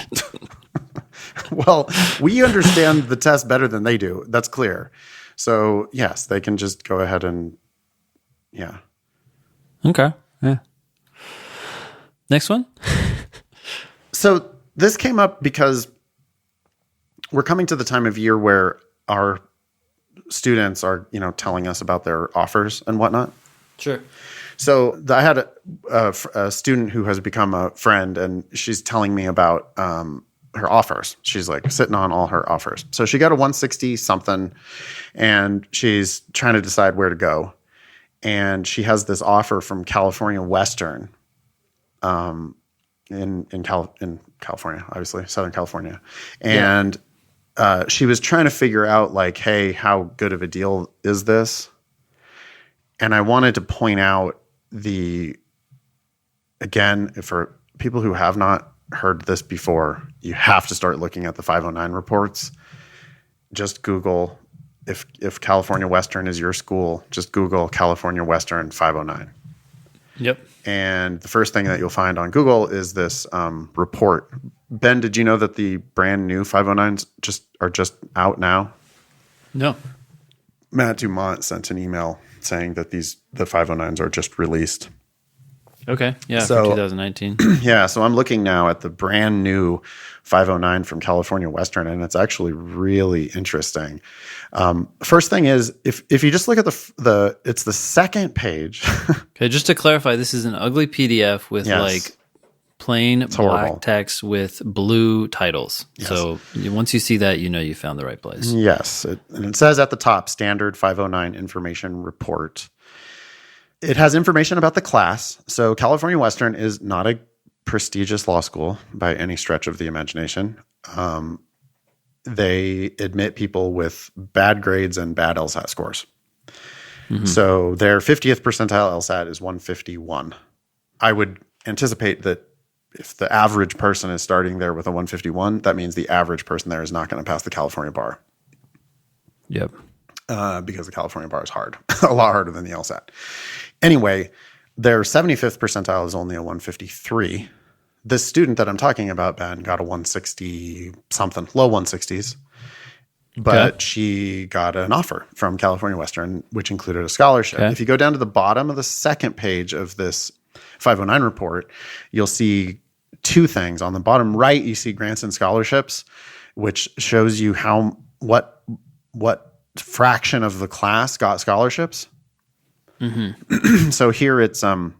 Well, we understand the test better than they do. That's clear. So, yes, they can just go ahead and, yeah. Okay. Yeah. Next one. So this came up because we're coming to the time of year where our students are, telling us about their offers and whatnot. Sure. So I had a student who has become a friend, and she's telling me about her offers. She's like sitting on all her offers. So she got a 160 something, and she's trying to decide where to go. And she has this offer from California Western in California, obviously Southern California, and she was trying to figure out like, hey, how good of a deal is this? And I wanted to point out again, for people who have not heard this before, you have to start looking at the 509 reports. Just Google, if California Western is your school, just Google California Western 509. Yep. And the first thing that you'll find on Google is this report. Ben, did you know that the brand new 509s are just out now? No. Matt Dumont sent an email saying that the 509s are just released. Okay. Yeah, for 2019. Yeah, so I'm looking now at the brand new 509 from California Western, and it's actually really interesting. First thing is, if you just look at it's the second page. Okay, just to clarify, this is an ugly PDF with like plain black text with blue titles. Yes. So once you see that, you know you found the right place. Yes, and it says at the top, Standard 509 Information Report. It has information about the class. So California Western is not a prestigious law school by any stretch of the imagination. They admit people with bad grades and bad LSAT scores. Mm-hmm. So their 50th percentile LSAT is 151. I would anticipate that if the average person is starting there with a 151, that means the average person there is not going to pass the California bar. Yep. Because the California bar is hard, a lot harder than the LSAT. Anyway, their 75th percentile is only a 153. The student that I'm talking about, Ben, got a 160 something, low 160s. But she got an offer from California Western, which included a scholarship. Okay. If you go down to the bottom of the second page of this 509 report, you'll see two things. On the bottom right, you see grants and scholarships, which shows you what fraction of the class got scholarships. Mm-hmm. So here it's 76%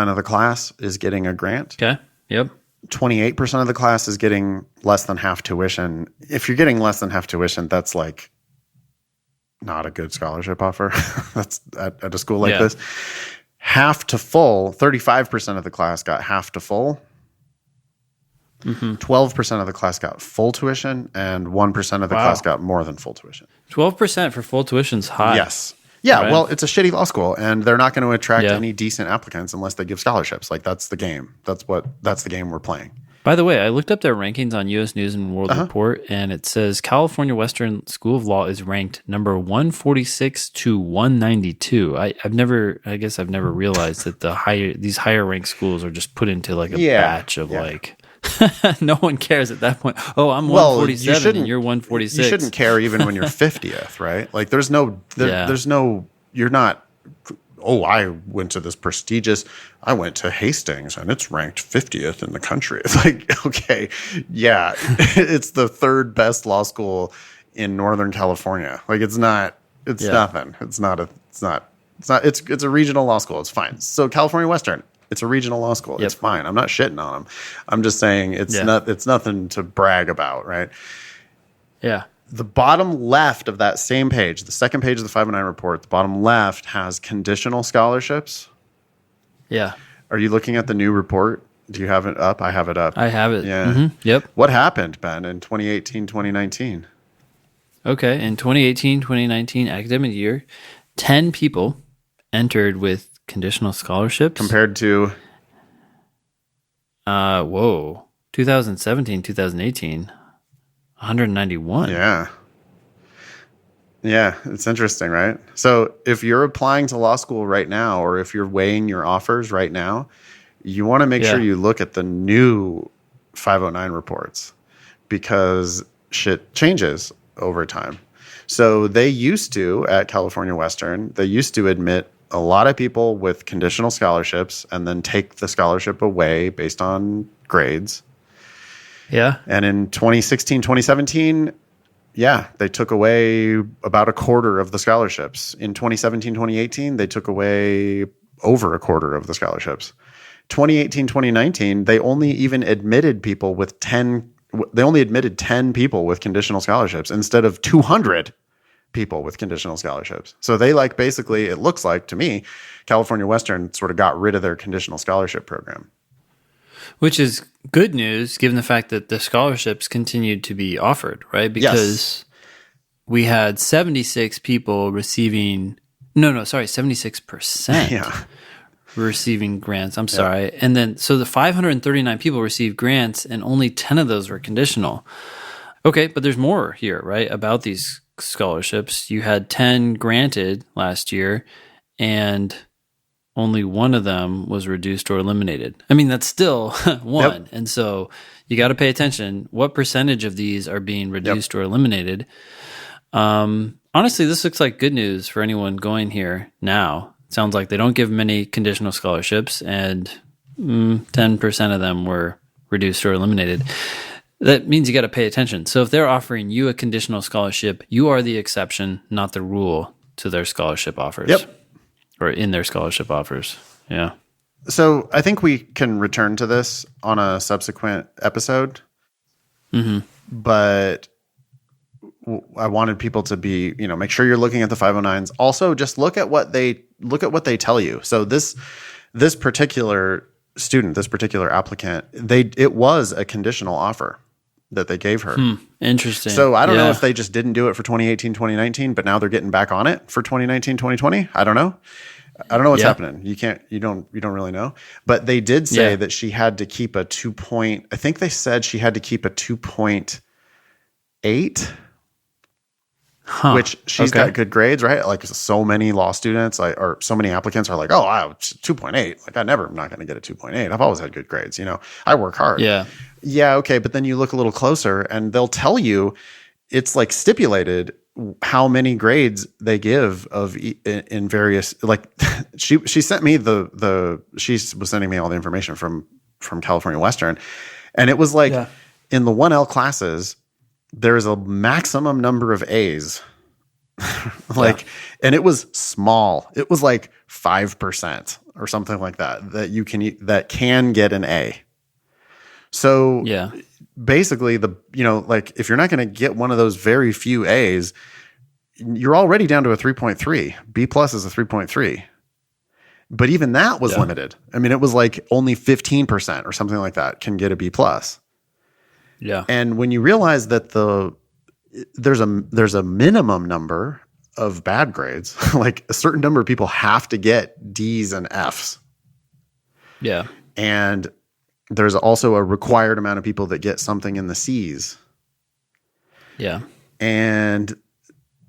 of the class is getting a grant. Okay. Yep. 28% of the class is getting less than half tuition. If you're getting less than half tuition, that's like not a good scholarship offer. That's at a school like this. Half to full, 35% of the class got half to full. Mm-hmm. 12% of the class got full tuition, and 1% of the class got more than full tuition. 12% for full tuition's high. Yes. Yeah, right? Well, it's a shitty law school, and they're not going to attract any decent applicants unless they give scholarships. Like, that's the game. That's the game we're playing. By the way, I looked up their rankings on U.S. News and World Report, and it says California Western School of Law is ranked number 146 to 192. I've never realized that these higher ranked schools are just put into like a batch of like. No one cares at that point. Oh, I'm 147 and you're 146. You shouldn't care even when you're 50th, right? Like there's no, you're not, I went to this prestigious, I went to Hastings and it's ranked 50th in the country. It's like, okay, yeah, it's the third best law school in Northern California. Like it's nothing. It's a regional law school. It's fine. So California Western, it's a regional law school. Yep. It's fine. I'm not shitting on them. I'm just saying it's nothing to brag about, right? Yeah. The bottom left of that same page, the second page of the 509 report, the bottom left has conditional scholarships. Yeah. Are you looking at the new report? Do you have it up? I have it up. I have it. Yeah. Mm-hmm. Yep. What happened, Ben, in 2018, 2019? Okay. In 2018, 2019 academic year, 10 people entered with conditional scholarships. Compared to? 2017, 2018, 191. Yeah. Yeah, it's interesting, right? So if you're applying to law school right now, or if you're weighing your offers right now, you want to make sure you look at the new 509 reports because shit changes over time. So they used to, at California Western, they used to admit a lot of people with conditional scholarships and then take the scholarship away based on grades. Yeah. And in 2016, 2017, they took away about a quarter of the scholarships. In 2017, 2018, they took away over a quarter of the scholarships. 2018, 2019, they only admitted 10 people with conditional scholarships instead of 200 people with conditional scholarships. So they like, basically, it looks like to me, California Western sort of got rid of their conditional scholarship program. Which is good news, given the fact that the scholarships continued to be offered, right? Because we had 76 people receiving, 76% receiving grants. I'm sorry. And then, so the 539 people received grants and only 10 of those were conditional. Okay, but there's more here, right, about these scholarships. You had 10 granted last year and only one of them was reduced or eliminated. I mean, that's still one. Yep. And so you got to pay attention. What percentage of these are being reduced or eliminated? Honestly, this looks like good news for anyone going here now. It sounds like they don't give many conditional scholarships, and 10% of them were reduced or eliminated. That means you got to pay attention. So if they're offering you a conditional scholarship, you are the exception, not the rule to their scholarship offers. Yep. Or in their scholarship offers. Yeah. So I think we can return to this on a subsequent episode. Mm-hmm. But I wanted people to be, make sure you're looking at the 509s. Also, just look at what they tell you. So this particular student, this particular applicant, it was a conditional offer that they gave her. Interesting. So I don't know if they just didn't do it for 2018, 2019, but now they're getting back on it for 2019, 2020. I don't know. I don't know what's happening. You don't really know. But they did say that she had to keep a 2 I think they said she had to keep a 2.8, which she's got good grades, right? Like so many law students or so many applicants are like, oh, wow, 2.8. Like I'm not going to get a 2.8. I've always had good grades. I work hard. Yeah. Yeah. Okay. But then you look a little closer and they'll tell you it's like stipulated how many grades they give in various, like she sent me she was sending me all the information from California Western. And it was like in the 1L classes, there's a maximum number of A's and it was small. It was like 5% or something like that that can get an A. So basically if you're not going to get one of those very few A's, you're already down to a 3.3. B plus is a 3.3. But even that was limited. I mean, it was like only 15% or something like that can get a B plus. Yeah. And when you realize that there's a minimum number of bad grades, like a certain number of people have to get D's and F's. Yeah. And there's also a required amount of people that get something in the C's. Yeah. And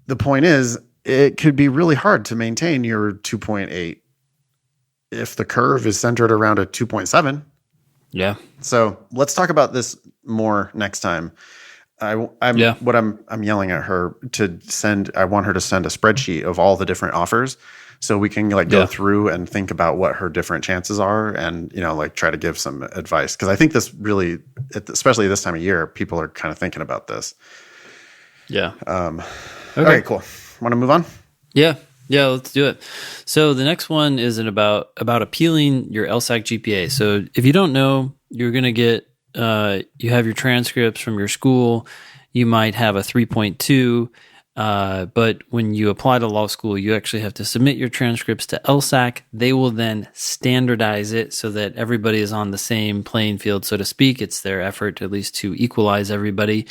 the point is, it could be really hard to maintain your 2.8 if the curve is centered around a 2.7. Yeah. So let's talk about this more next time. I'm yelling at her to send. I want her to send a spreadsheet of all the different offers, so we can go through and think about what her different chances are, and try to give some advice, because I think this really, especially this time of year, people are kind of thinking about this. Yeah. Okay. All right. Cool. Want to move on? Yeah. Yeah, let's do it. So the next one is about appealing your LSAT GPA. So if you don't know, you're going to get, you have your transcripts from your school. You might have a 3.2, but when you apply to law school, you actually have to submit your transcripts to LSAC. They will then standardize it so that everybody is on the same playing field, so to speak. It's their effort at least to equalize everybody,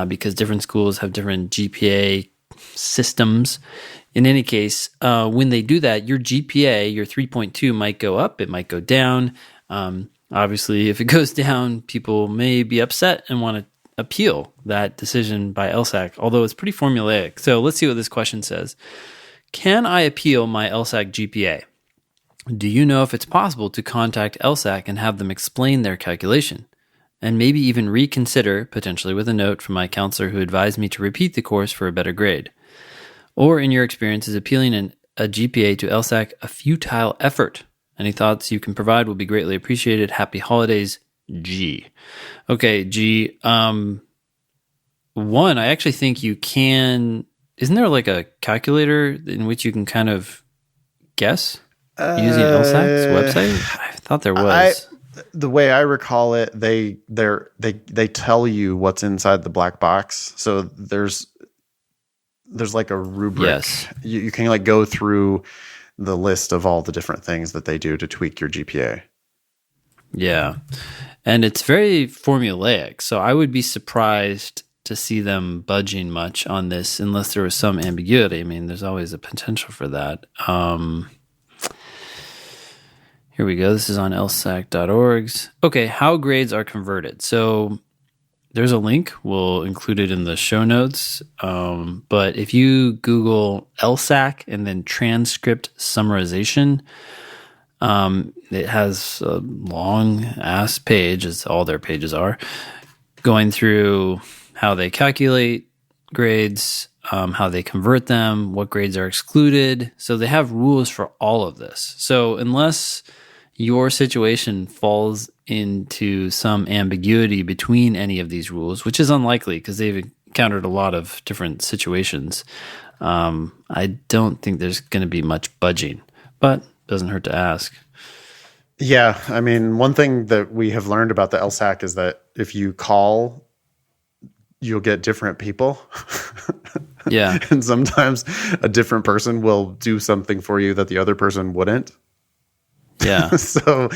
because different schools have different GPA systems. In any case, when they do that, your GPA, your 3.2 might go up, it might go down. Obviously, if it goes down, people may be upset and want to appeal that decision by LSAC, although it's pretty formulaic. So let's see what this question says. Can I appeal my LSAC GPA? Do you know if it's possible to contact LSAC and have them explain their calculation? And maybe even reconsider, potentially with a note from my counselor who advised me to repeat the course for a better grade. Or in your experience, is appealing a GPA to LSAC a futile effort? Any thoughts you can provide will be greatly appreciated. Happy holidays, G. Okay, G. One, I actually think you can. Isn't there like a calculator in which you can kind of guess using LSAC's website? I thought there was. The way I recall it, they tell you what's inside the black box. So there's there's like a rubric. Yes. You can like go through the list of all the different things that they do to tweak your GPA. Yeah. And it's very formulaic. So I would be surprised to see them budging much on this unless there was some ambiguity. I mean, there's always a potential for that. Here we go. This is on lsac.org. Okay, how grades are converted. So there's a link. We'll include it in the show notes. But if you Google LSAC and then transcript summarization, it has a long ass page, as all their pages are, going through how they calculate grades, how they convert them, what grades are excluded. So they have rules for all of this. So unless your situation falls into some ambiguity between any of these rules, which is unlikely because they've encountered a lot of different situations, I don't think there's going to be much budging, but doesn't hurt to ask. Yeah. I mean, one thing that we have learned about the LSAC is that if you call, you'll get different people. Yeah. And sometimes a different person will do something for you that the other person wouldn't. Yeah. So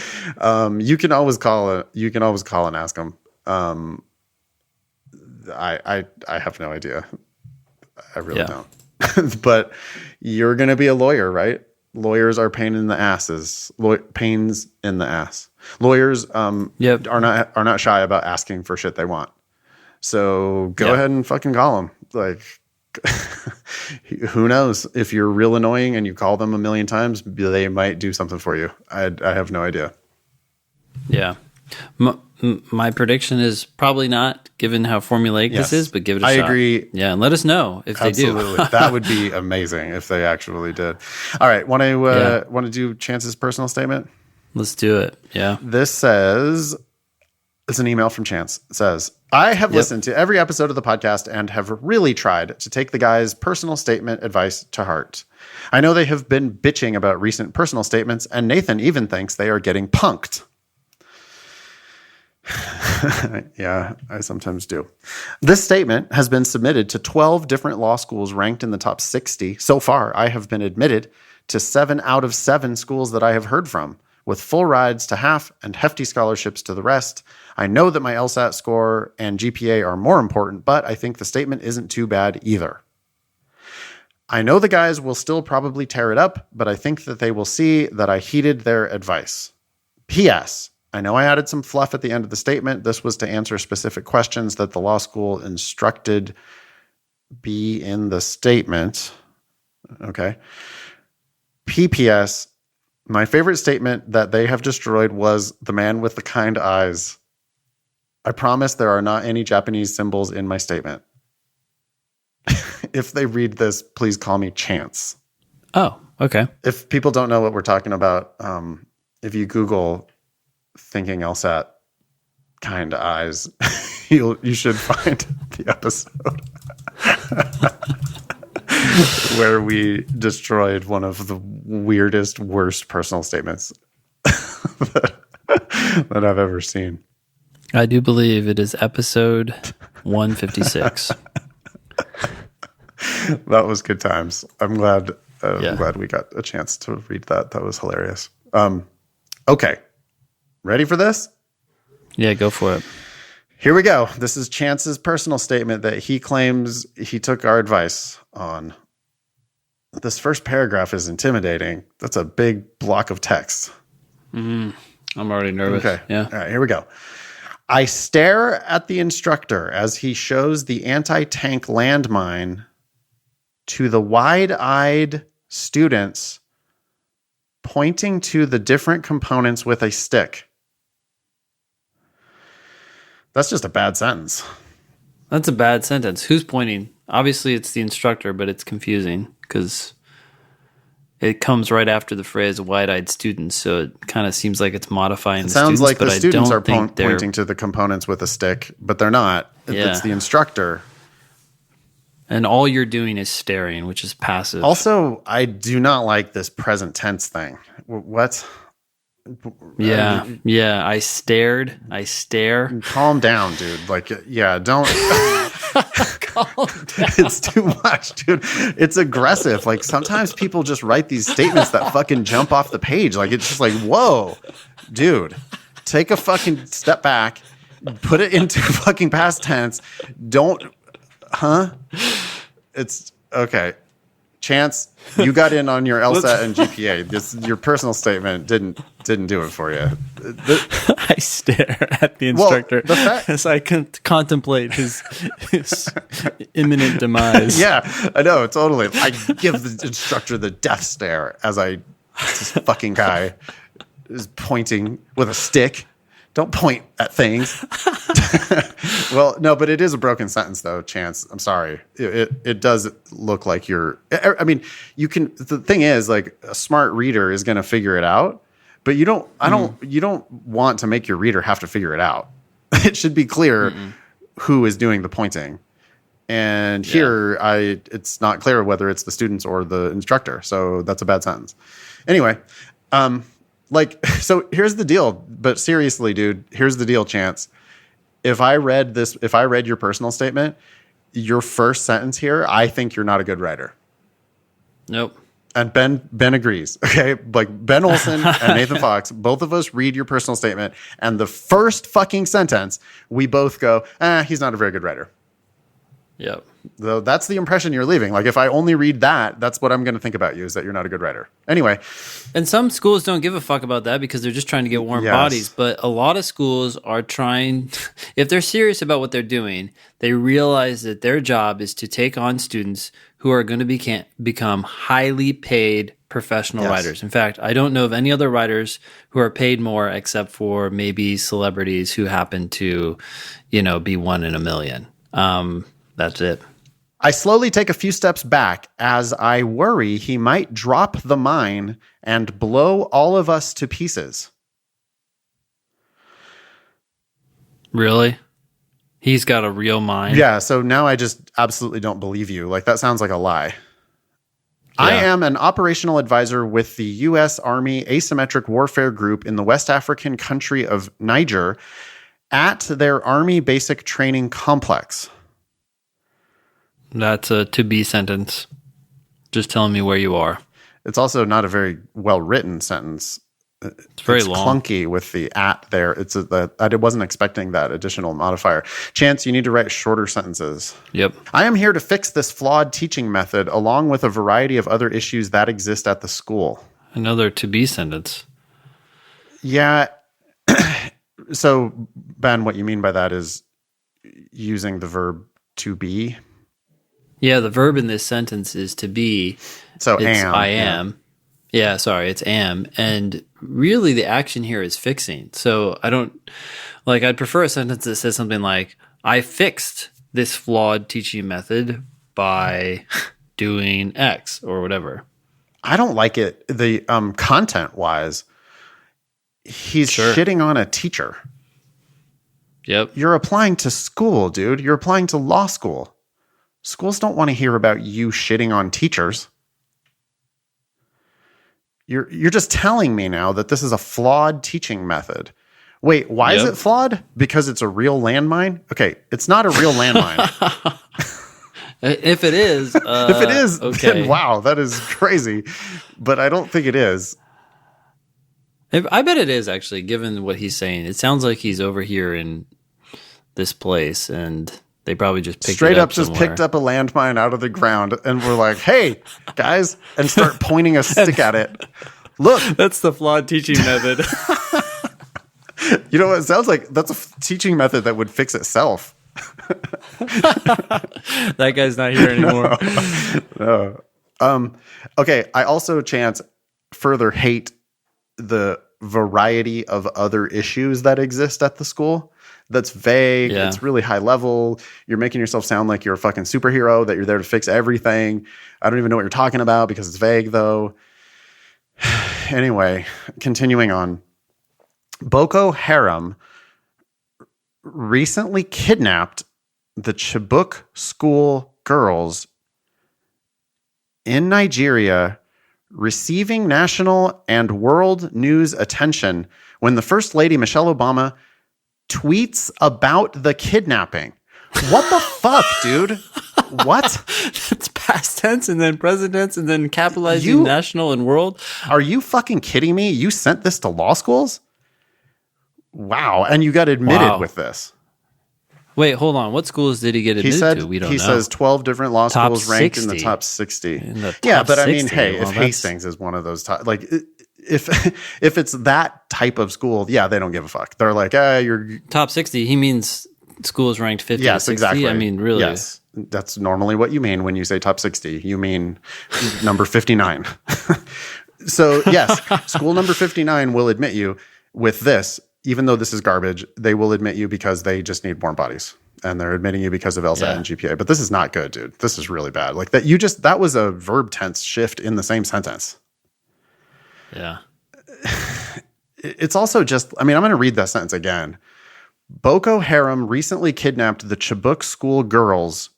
you can always call and ask them. I have no idea. I really don't. But you're going to be a lawyer, right? Lawyers are pains in the ass. Lawyers are not shy about asking for shit they want. So go ahead and fucking call them. Like, who knows? If you're real annoying and you call them a million times, they might do something for you. I have no idea. Yeah. My prediction is probably not, given how formulaic this is, but give it a shot. I agree. Yeah, and let us know if they do. That would be amazing if they actually did. All right, want to do Chance's personal statement? Let's do it. Yeah. This says, it's an email from Chance. It says, I have listened to every episode of the podcast and have really tried to take the guy's personal statement advice to heart. I know they have been bitching about recent personal statements, and Nathan even thinks they are getting punked. Yeah, I sometimes do. This statement has been submitted to 12 different law schools ranked in the top 60. So far, I have been admitted to 7 out of 7 schools that I have heard from, with full rides to half and hefty scholarships to the rest. I know that my LSAT score and GPA are more important, but I think the statement isn't too bad either. I know the guys will still probably tear it up, but I think that they will see that I heeded their advice. P.S. I know I added some fluff at the end of the statement. This was to answer specific questions that the law school instructed be in the statement. Okay. P.P.S. My favorite statement that they have destroyed was the man with the kind eyes. I promise there are not any Japanese symbols in my statement. If they read this, please call me Chance. Oh, okay. If people don't know what we're talking about, if you Google thinking LSAT kind eyes, you should find the episode where we destroyed one of the weirdest, worst personal statements that I've ever seen. I do believe it is episode 156. That was good times. I'm glad we got a chance to read that. That was hilarious. Okay. Ready for this? Yeah, go for it. Here we go. This is Chance's personal statement that he claims he took our advice on. This first paragraph is intimidating. That's a big block of text. I'm already nervous. Okay. Yeah. All right, here we go. I stare at the instructor as he shows the anti-tank landmine to the wide-eyed students, pointing to the different components with a stick. That's just a bad sentence. That's a bad sentence. Who's pointing? Obviously, it's the instructor, but it's confusing because it comes right after the phrase wide-eyed students, so it kind of seems like it's modifying the students. Sounds like the students are pointing pointing to the components with a stick, but they're not. It's the instructor. And all you're doing is staring, which is passive. Also, I do not like this present tense thing. What? Yeah. I stare. Calm down, dude. Like, yeah, don't. It's too much, dude. It's aggressive. Like sometimes people just write these statements that fucking jump off the page. Like it's just like, whoa, dude, take a fucking step back, put it into fucking past tense. Don't, It's okay. Chance, you got in on your LSAT and GPA. Your personal statement didn't do it for you. I stare at the instructor as I contemplate his imminent demise. Yeah, I know, totally. I give the instructor the death stare as this fucking guy is pointing with a stick. Don't point at things. Well, no, but it is a broken sentence, though, Chance. I'm sorry. It does look like you're. I mean, you can. The thing is, like, a smart reader is going to figure it out, but you don't. You don't want to make your reader have to figure it out. It should be clear who is doing the pointing, and here, it's not clear whether it's the students or the instructor. So that's a bad sentence. Anyway. So here's the deal, but seriously, dude, here's the deal, Chance. If I read your personal statement, your first sentence here, I think you're not a good writer. Nope. And Ben agrees. Okay. Like Ben Olson and Nathan Fox, both of us read your personal statement. And the first fucking sentence, we both go, he's not a very good writer. Yep. Though that's the impression you're leaving. Like if I only read that, that's what I'm going to think about you, is that you're not a good writer. Anyway. And some schools don't give a fuck about that because they're just trying to get warm bodies. But a lot of schools are trying, if they're serious about what they're doing, they realize that their job is to take on students who are going to become highly paid professional writers. In fact, I don't know of any other writers who are paid more except for maybe celebrities who happen to, be one in a million. That's it. I slowly take a few steps back as I worry he might drop the mine and blow all of us to pieces. Really? He's got a real mine? Yeah, so now I just absolutely don't believe you. Like, that sounds like a lie. Yeah. I am an operational advisor with the U.S. Army Asymmetric Warfare Group in the West African country of Niger at their Army Basic Training Complex. That's a to-be sentence. Just telling me where you are. It's also not a very well-written sentence. It's very long. Clunky with the at there. I wasn't expecting that additional modifier. Chance, you need to write shorter sentences. Yep. I am here to fix this flawed teaching method along with a variety of other issues that exist at the school. Another to-be sentence. Yeah. So, Ben, what you mean by that is using the verb to be? Yeah, the verb in this sentence is to be. So it's am. I am. Yeah, sorry, it's am. And really the action here is fixing. So I'd prefer a sentence that says something like, I fixed this flawed teaching method by doing X or whatever. I don't like it. The content-wise, he's shitting on a teacher. Yep. You're applying to school, dude. You're applying to law school. Schools don't want to hear about you shitting on teachers. You're just telling me now that this is a flawed teaching method. Wait, why is it flawed? Because it's a real landmine? Okay, it's not a real landmine. If it is, okay. Then wow, that is crazy. But I don't think it is. I bet it is, actually, given what he's saying. It sounds like he's over here in this place, and they probably just picked straight it up up just somewhere. picked up a landmine out of the ground, and we're like, hey, guys, and start pointing a stick at it. Look. That's the flawed teaching method. You know what it sounds like? That's a teaching method that would fix itself. That guy's not here anymore. No. Okay, I also, Chance, further hate the variety of other issues that exist at the school. That's vague. Yeah. It's really high level. You're making yourself sound like you're a fucking superhero, that you're there to fix everything. I don't even know what you're talking about because it's vague, though. Anyway, continuing on. Boko Haram recently kidnapped the Chibok school girls in Nigeria, receiving national and world news attention when the First Lady, Michelle Obama, tweets about the kidnapping. What the fuck, dude? What? That's past tense and then present tense and then capitalizing national and world. Are you fucking kidding me? You sent this to law schools? Wow. And you got admitted with this. Wait, hold on. What schools did he get admitted to? We don't know. He says 12 different law schools ranked in the top 60. Yeah, but I mean, hey, if Hastings is one of those top, like if it's that type of school, yeah, they don't give a fuck. They're like, you're top 60. He means schools ranked 50 to 60. Exactly. I mean, really. Yes. That's normally what you mean when you say top 60. You mean number 59. So, yes, school number 59 will admit you with this. Even though this is garbage, they will admit you because they just need more bodies. And they're admitting you because of LSAT and GPA. But this is not good, dude. This is really bad. Like that was a verb tense shift in the same sentence. Yeah. It's also just, I mean, I'm going to read that sentence again. Boko Haram recently kidnapped the Chibok school girls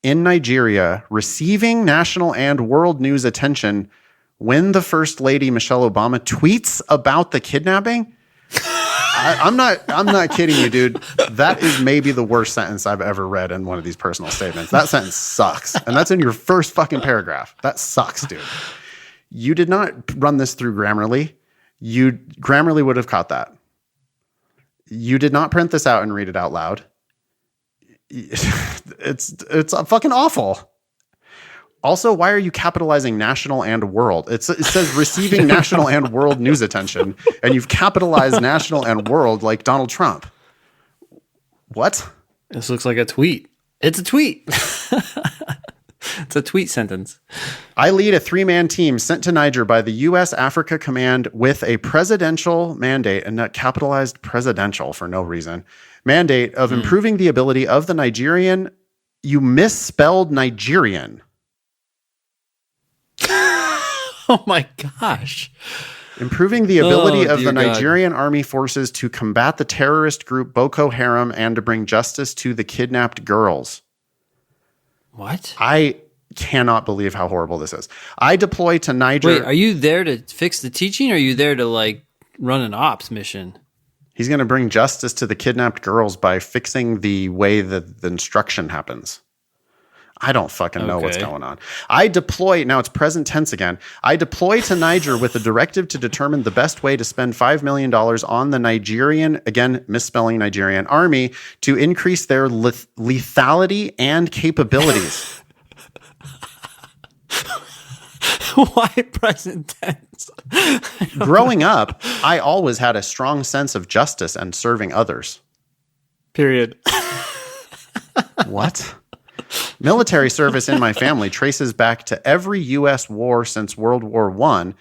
in Nigeria, receiving national and world news attention when the First Lady Michelle Obama tweets about the kidnapping. I'm not kidding you, dude. That is maybe the worst sentence I've ever read in one of these personal statements. That sentence sucks. And that's in your first fucking paragraph. That sucks, dude. You did not run this through Grammarly. Grammarly would have caught that. You did not print this out and read it out loud. It's fucking awful. Also, why are you capitalizing national and world? It says receiving national and world news attention, and you've capitalized national and world like Donald Trump. What? This looks like a tweet. It's a tweet. It's a tweet sentence. I lead a 3-man team sent to Niger by the U.S. Africa Command with a presidential mandate, and not capitalized presidential for no reason, mandate of improving the ability of the Nigerian. You misspelled Nigerian. Oh my gosh. Improving the ability of the Nigerian army forces to combat the terrorist group Boko Haram and to bring justice to the kidnapped girls. What? I cannot believe how horrible this is. I deploy to Niger. Wait, are you there to fix the teaching or are you there to like run an ops mission? He's going to bring justice to the kidnapped girls by fixing the way that the instruction happens. I don't fucking know what's going on. I deploy, now it's present tense again. I deploy to Niger with a directive to determine the best way to spend $5 million on the Nigerian, again, misspelling Nigerian army to increase their lethality and capabilities. Why present tense? Growing up, I always had a strong sense of justice and serving others. Period. What? Military service in my family traces back to every U.S. war since World War I.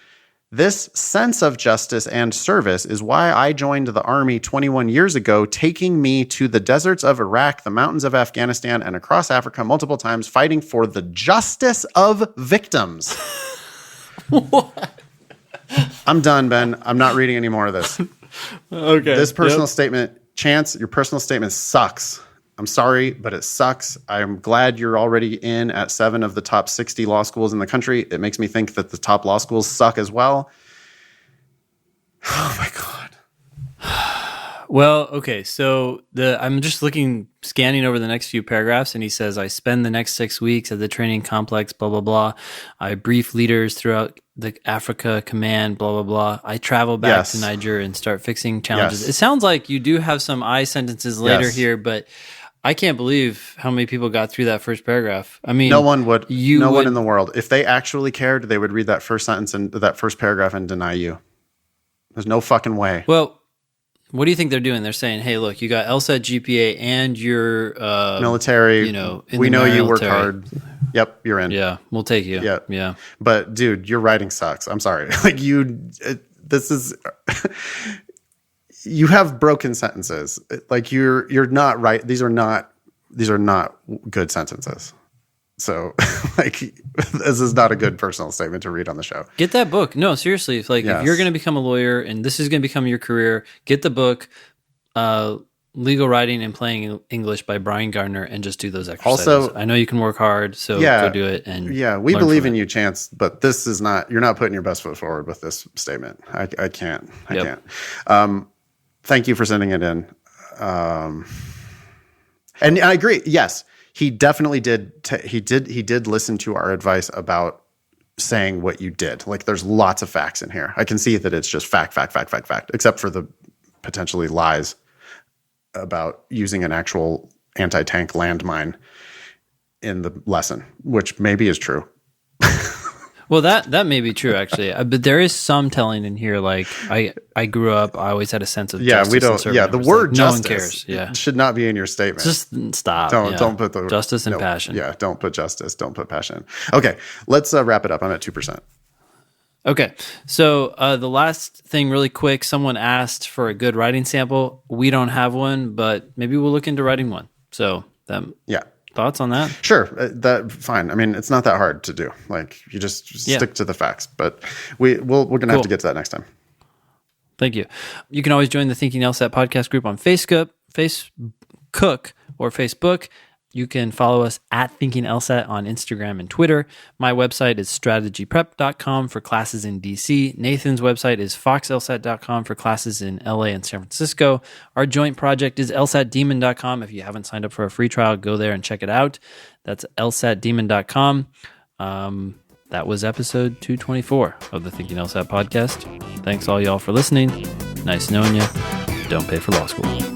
This sense of justice and service is why I joined the Army 21 years ago, taking me to the deserts of Iraq, the mountains of Afghanistan, and across Africa multiple times, fighting for the justice of victims. What? I'm done, Ben. I'm not reading any more of this. Okay. This personal statement, Chance, your personal statement sucks. I'm sorry, but it sucks. I'm glad you're already in at 7 of the top 60 law schools in the country. It makes me think that the top law schools suck as well. Oh my God. Well, okay. So I'm just scanning over the next few paragraphs, and he says, I spend the next 6 weeks at the training complex, blah, blah, blah. I brief leaders throughout the Africa Command, blah, blah, blah. I travel back to Niger and start fixing challenges. Yes. It sounds like you do have some I sentences later here, but I can't believe how many people got through that first paragraph. I mean, no one would. No one in the world. If they actually cared, they would read that first sentence and that first paragraph and deny you. There's no fucking way. Well, what do you think they're doing? They're saying, hey, look, you got LSAT, GPA, and your military. We know you work hard. Yep, you're in. Yeah, we'll take you. Yeah. But dude, your writing sucks. I'm sorry. Like this is. You have broken sentences. Like you're not right. These are not good sentences. So like this is not a good personal statement to read on the show. Get that book. No, seriously. If you're going to become a lawyer and this is going to become your career, get the book, Legal Writing and Playing English by Brian Gardner, and just do those exercises. Also, I know you can work hard, so go do it. And we believe in you, Chance, but this is not, you're not putting your best foot forward with this statement. I can't. Thank you for sending it in. And I agree. Yes, he definitely did. He did listen to our advice about saying what you did. Like, there's lots of facts in here. I can see that it's just fact, except for the potentially lies about using an actual anti-tank landmine in the lesson, which maybe is true. Well, that may be true, actually. But there is some telling in here, like, I grew up, I always had a sense of justice. We don't. Yeah, the word like, justice no one cares. Yeah. should not be in your statement. Just stop. Don't put the justice and passion. Yeah, don't put justice. Don't put passion. Okay, let's wrap it up. I'm at 2%. Okay, so the last thing, really quick, someone asked for a good writing sample. We don't have one, but maybe we'll look into writing one. So, thoughts on that? Sure, that fine. I mean, it's not that hard to do. Like, you just stick to the facts. But we're gonna have to get to that next time. Thank you. You can always join the Thinking LSAT podcast group on Facebook or Facebook. You can follow us at Thinking LSAT on Instagram and Twitter. My website is strategyprep.com for classes in DC. Nathan's website is foxlsat.com for classes in LA and San Francisco. Our joint project is lsatdemon.com. If you haven't signed up for a free trial, go there and check it out. That's lsatdemon.com. That was episode 224 of the Thinking LSAT podcast. Thanks all y'all for listening. Nice knowing you. Don't pay for law school.